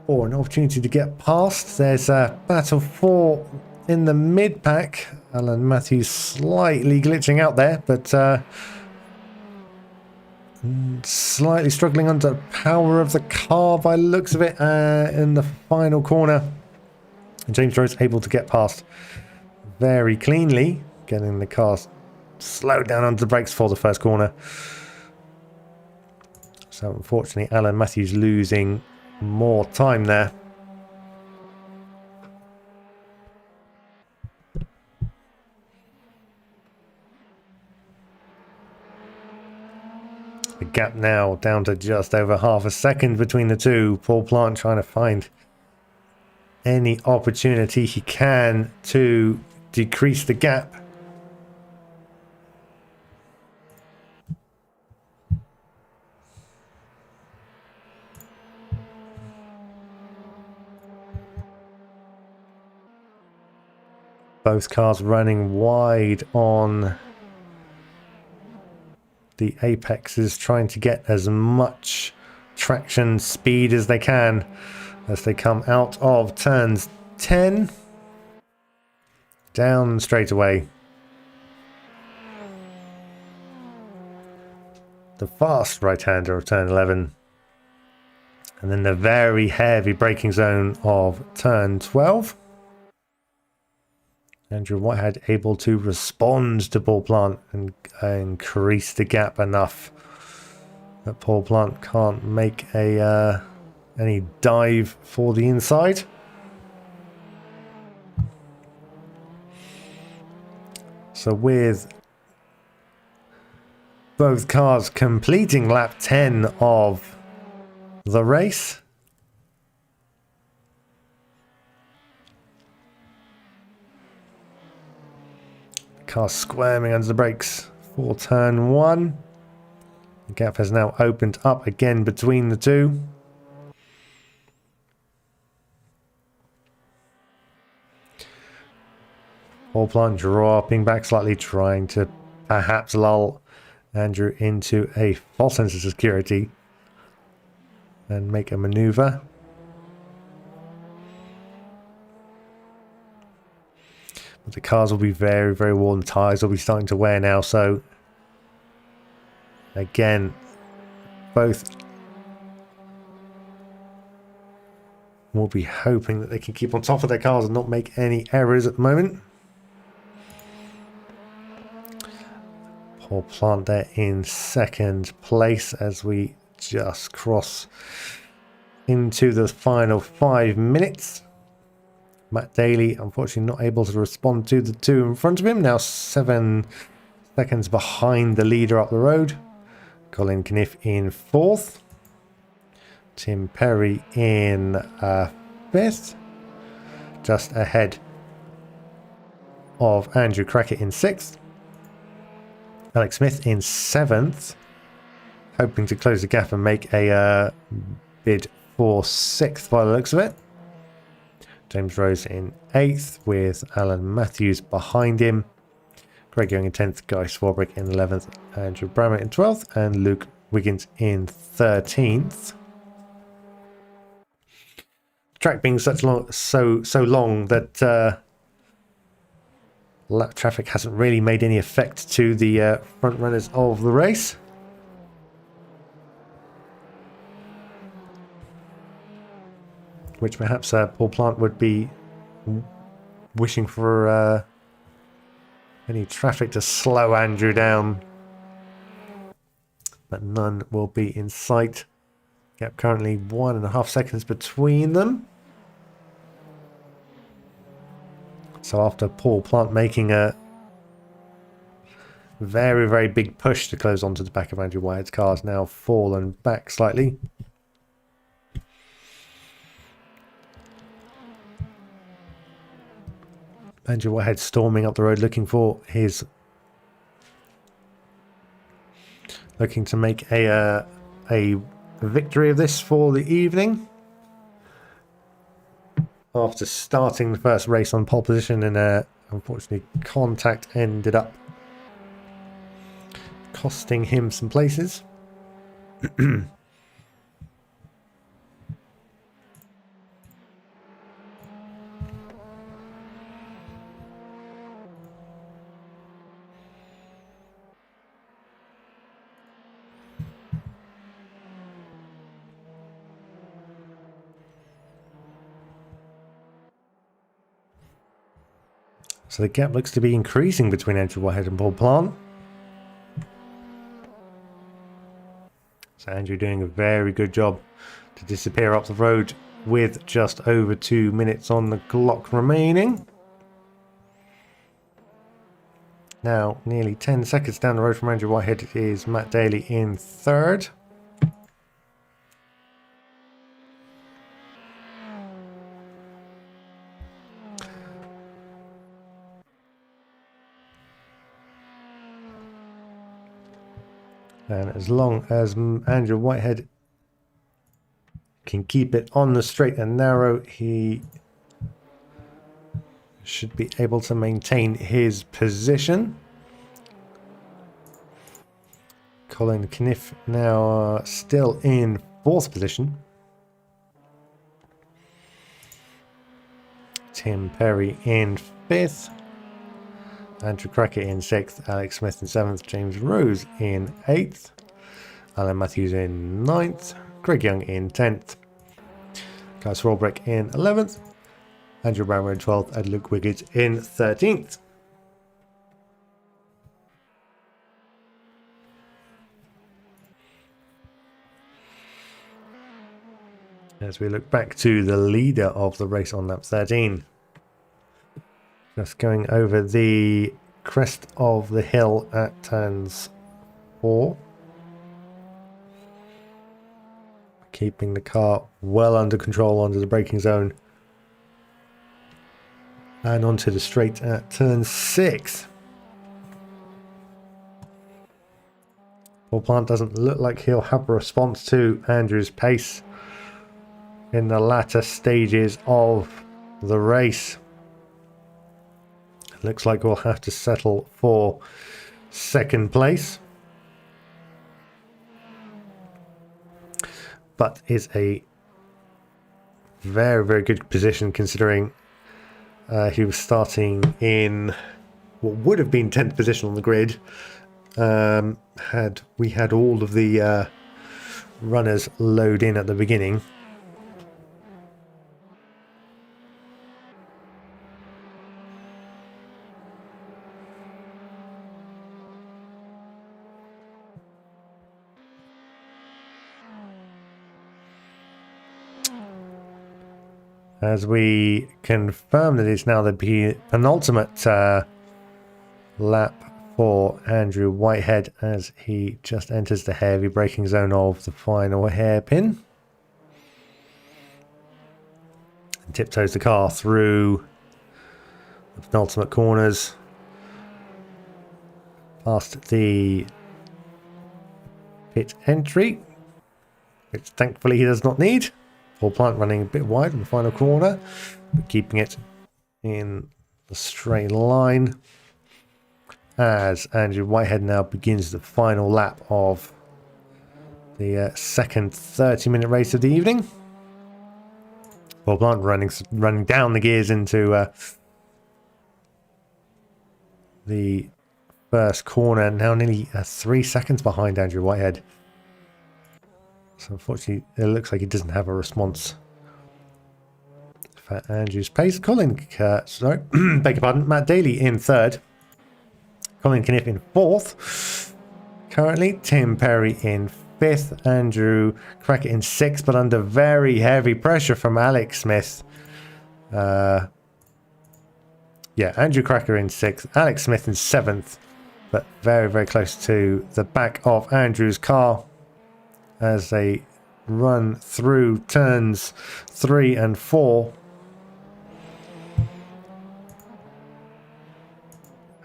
for an opportunity to get past. There's a battle for in the mid pack. Alan Matthews slightly glitching out there, but slightly struggling under the power of the car by the looks of it in the final corner. James Rose able to get past very cleanly, getting the car slowed down under the brakes for the first corner. So unfortunately, Alan Matthews losing more time there. The gap now down to just over half a second between the two. Paul Plant trying to find any opportunity he can to decrease the gap. Both cars running wide on the apexes, trying to get as much traction speed as they can as they come out of turns 10 down straight away. The fast right-hander of turn 11, and then the very heavy braking zone of turn 12. Andrew Whitehead able to respond to Paul Plant and increase the gap enough that Paul Plant can't make a any dive for the inside. So with both cars completing lap 10 of the race, car squirming under the brakes for turn 1. The gap has now opened up again between the two. Paul Plant dropping back slightly, trying to perhaps lull Andrew into a false sense of security and make a maneuver. But the cars will be very, very worn. The tyres will be starting to wear now. So again, both will be hoping that they can keep on top of their cars and not make any errors at the moment. Paul Plant there in second place as we just cross into the final 5 minutes. Matt Daly unfortunately not able to respond to the two in front of him. Now 7 seconds behind the leader up the road. Colin Kniff in 4th. Tim Perry in 5th. Just ahead of Andrew Crackett in 6th. Alex Smith in 7th, hoping to close the gap and make a bid for 6th by the looks of it. James Rose in 8th with Alan Matthews behind him. Greg Young in 10th, Guy Swarbrick in 11th, Andrew Brammer in 12th, and Luke Wiggins in 13th. The track being so long that lap traffic hasn't really made any effect to the front runners of the race. Which perhaps Paul Plant would be wishing for any traffic to slow Andrew down. But none will be in sight. Gap currently 1.5 seconds between them. So after Paul Plant making a very, very big push to close onto the back of Andrew Whitehead's car, has now fallen back slightly. Andrew Whitehead storming up the road looking to make a victory of this for the evening. After starting the first race on pole position, and unfortunately contact ended up costing him some places. So the gap looks to be increasing between Andrew Whitehead and Paul Plant. So Andrew doing a very good job to disappear up the road with just over 2 minutes on the clock remaining. Now, nearly 10 seconds down the road from Andrew Whitehead is Matt Daly in 3rd. And as long as Andrew Whitehead can keep it on the straight and narrow, he should be able to maintain his position. Colin Kniff now still in 4th position. Tim Perry in 5th. Andrew Crackett in 6th, Alex Smith in 7th, James Rose in 8th, Alan Matthews in 9th, Greg Young in 10th, Guy Swarbrick in 11th, Andrew Brammer in 12th, and Luke Wiggins in 13th. As we look back to the leader of the race on lap 13. Just going over the crest of the hill at turns 4. Keeping the car well under control onto the braking zone. And onto the straight at turn 6. Paul Plant doesn't look like he'll have a response to Andrew's pace in the latter stages of the race. Looks like we'll have to settle for second place. But is a very, very good position considering he was starting in what would have been 10th position on the grid had we had all of the runners load in at the beginning. As we confirm that it's now the penultimate lap for Andrew Whitehead as he just enters the heavy braking zone of the final hairpin. And tiptoes the car through the penultimate corners. Past the pit entry, which thankfully he does not need. Paul Plant running a bit wide in the final corner, but keeping it in the straight line as Andrew Whitehead now begins the final lap of the second 30-minute race of the evening. Paul Plant running down the gears into the first corner, now nearly 3 seconds behind Andrew Whitehead. So unfortunately, it looks like he doesn't have a response for Andrew's pace. Beg your pardon, Matt Daly in third. Colin Kniff in fourth. Currently, Tim Perry in fifth. Andrew Cracker in sixth, but under very heavy pressure from Alex Smith. Andrew Cracker in sixth. Alex Smith in seventh, but very, very close to the back of Andrew's car as they run through turns 3 and 4.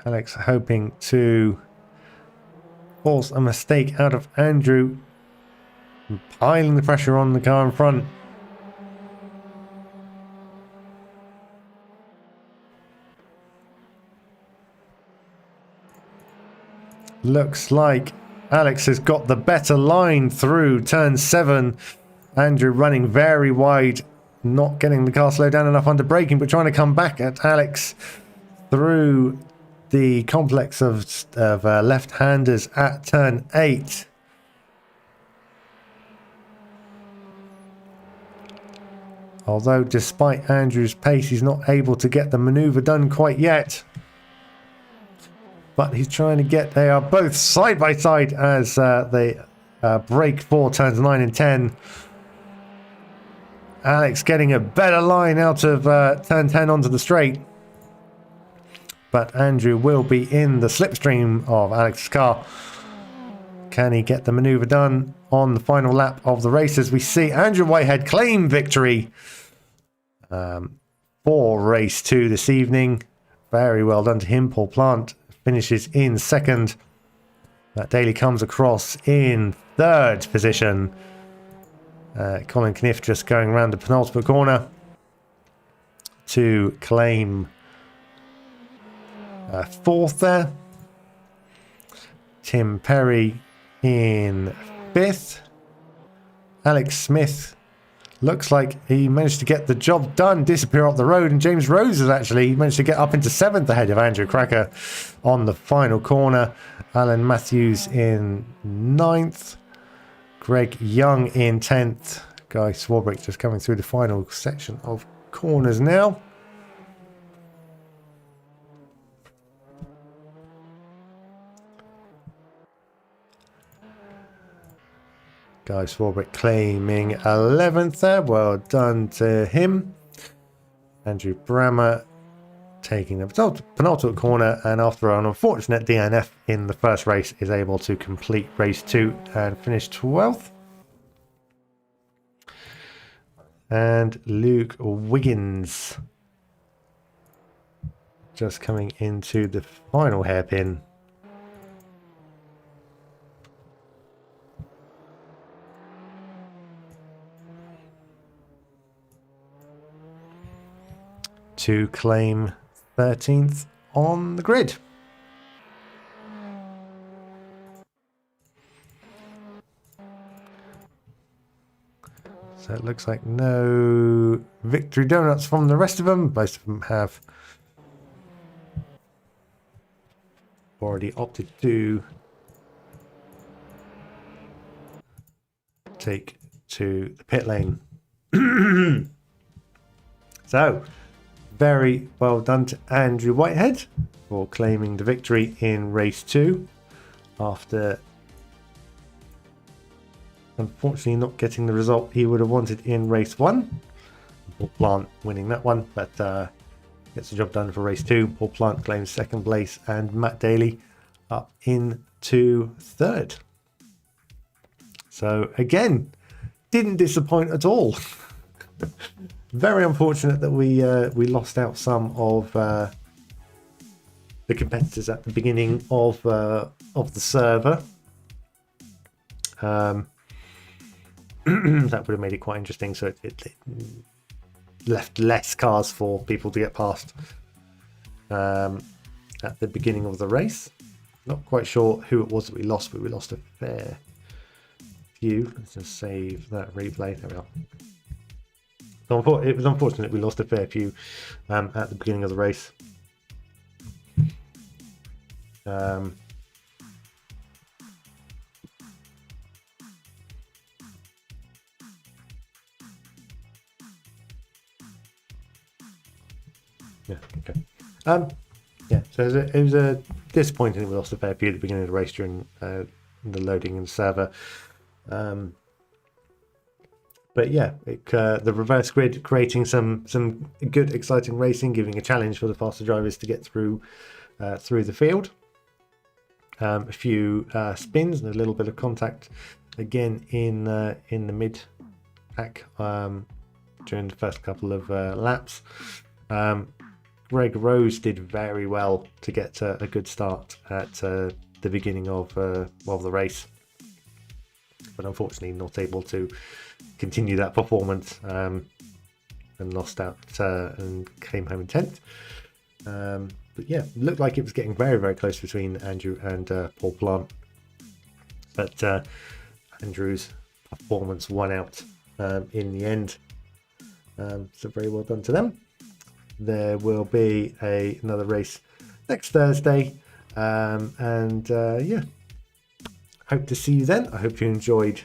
Alex hoping to force a mistake out of Andrew, piling the pressure on the car in front. Looks like Alex has got the better line through turn 7. Andrew running very wide, not getting the car slowed down enough under braking, but trying to come back at Alex through the complex of left-handers at turn 8. Although despite Andrew's pace, he's not able to get the maneuver done quite yet. But he's trying to get, they are both side by side as they break for turns 9 and 10. Alex getting a better line out of turn 10 onto the straight. But Andrew will be in the slipstream of Alex's car. Can he get the maneuver done on the final lap of the race as we see Andrew Whitehead claim victory for race 2 this evening. Very well done to him. Paul Plant finishes in second. Matt Daly comes across in third position. Colin Kniff just going around the penultimate corner to claim fourth there. Tim Perry in fifth. Alex Smith looks like he managed to get the job done, disappear off the road, and James Rose has actually managed to get up into seventh ahead of Andrew Cracker on the final corner. Alan Matthews in ninth. Greg Young in 10th. Guy Swarbrick just coming through the final section of corners now. Guy Swarbrick claiming 11th there. Well done to him. Andrew Brammer taking the penultimate corner, and after an unfortunate DNF in the first race, is able to complete race 2 and finish 12th. And Luke Wiggins just coming into the final hairpin. To claim 13th on the grid. So it looks like no victory donuts from the rest of them. Most of them have already opted to take to the pit lane. So, very well done to Andrew Whitehead for claiming the victory in race 2 after unfortunately not getting the result he would have wanted in race 1. Paul Plant winning that one, but gets the job done for race 2. Paul Plant claims 2nd place, and Matt Daly up into 3rd. So again, didn't disappoint at all. Very unfortunate that we lost out some of the competitors at the beginning of the server. That would have made it quite interesting. So it left less cars for people to get past at the beginning of the race. Not quite sure who it was that we lost, but we lost a fair few. Let's just save that replay. There we are. It was unfortunate we lost a fair few at the beginning of the race. Yeah, okay. Yeah, so it was a disappointing we lost a fair few at the beginning of the race during the loading in the server. But yeah, the reverse grid creating some good, exciting racing, giving a challenge for the faster drivers to get through the field. A few spins and a little bit of contact again in the mid pack during the first couple of laps. Greg Rose did very well to get a good start at the beginning of the race, but unfortunately not able to continue that performance and lost out and came home in 10th. But yeah, looked like it was getting very, very close between Andrew and Paul Plant, but Andrew's performance won out in the end. So very well done to them. There will be another race next Thursday, and yeah, hope to see you then. I hope you enjoyed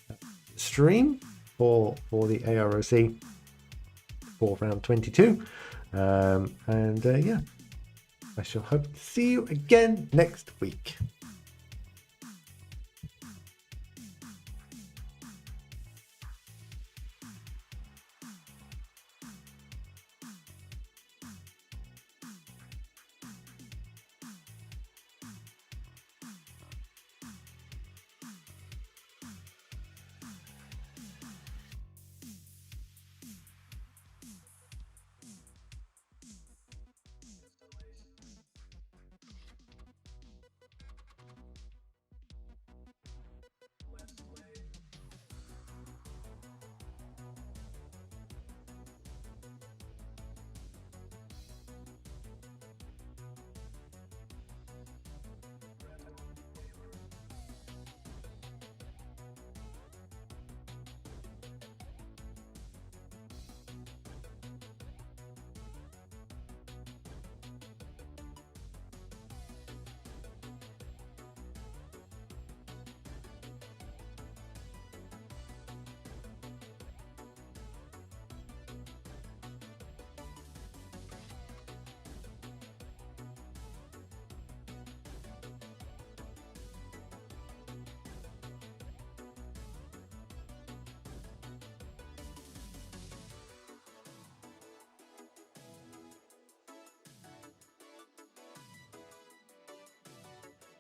the stream for the AROC for round 22, and yeah, I shall hope to see you again next week.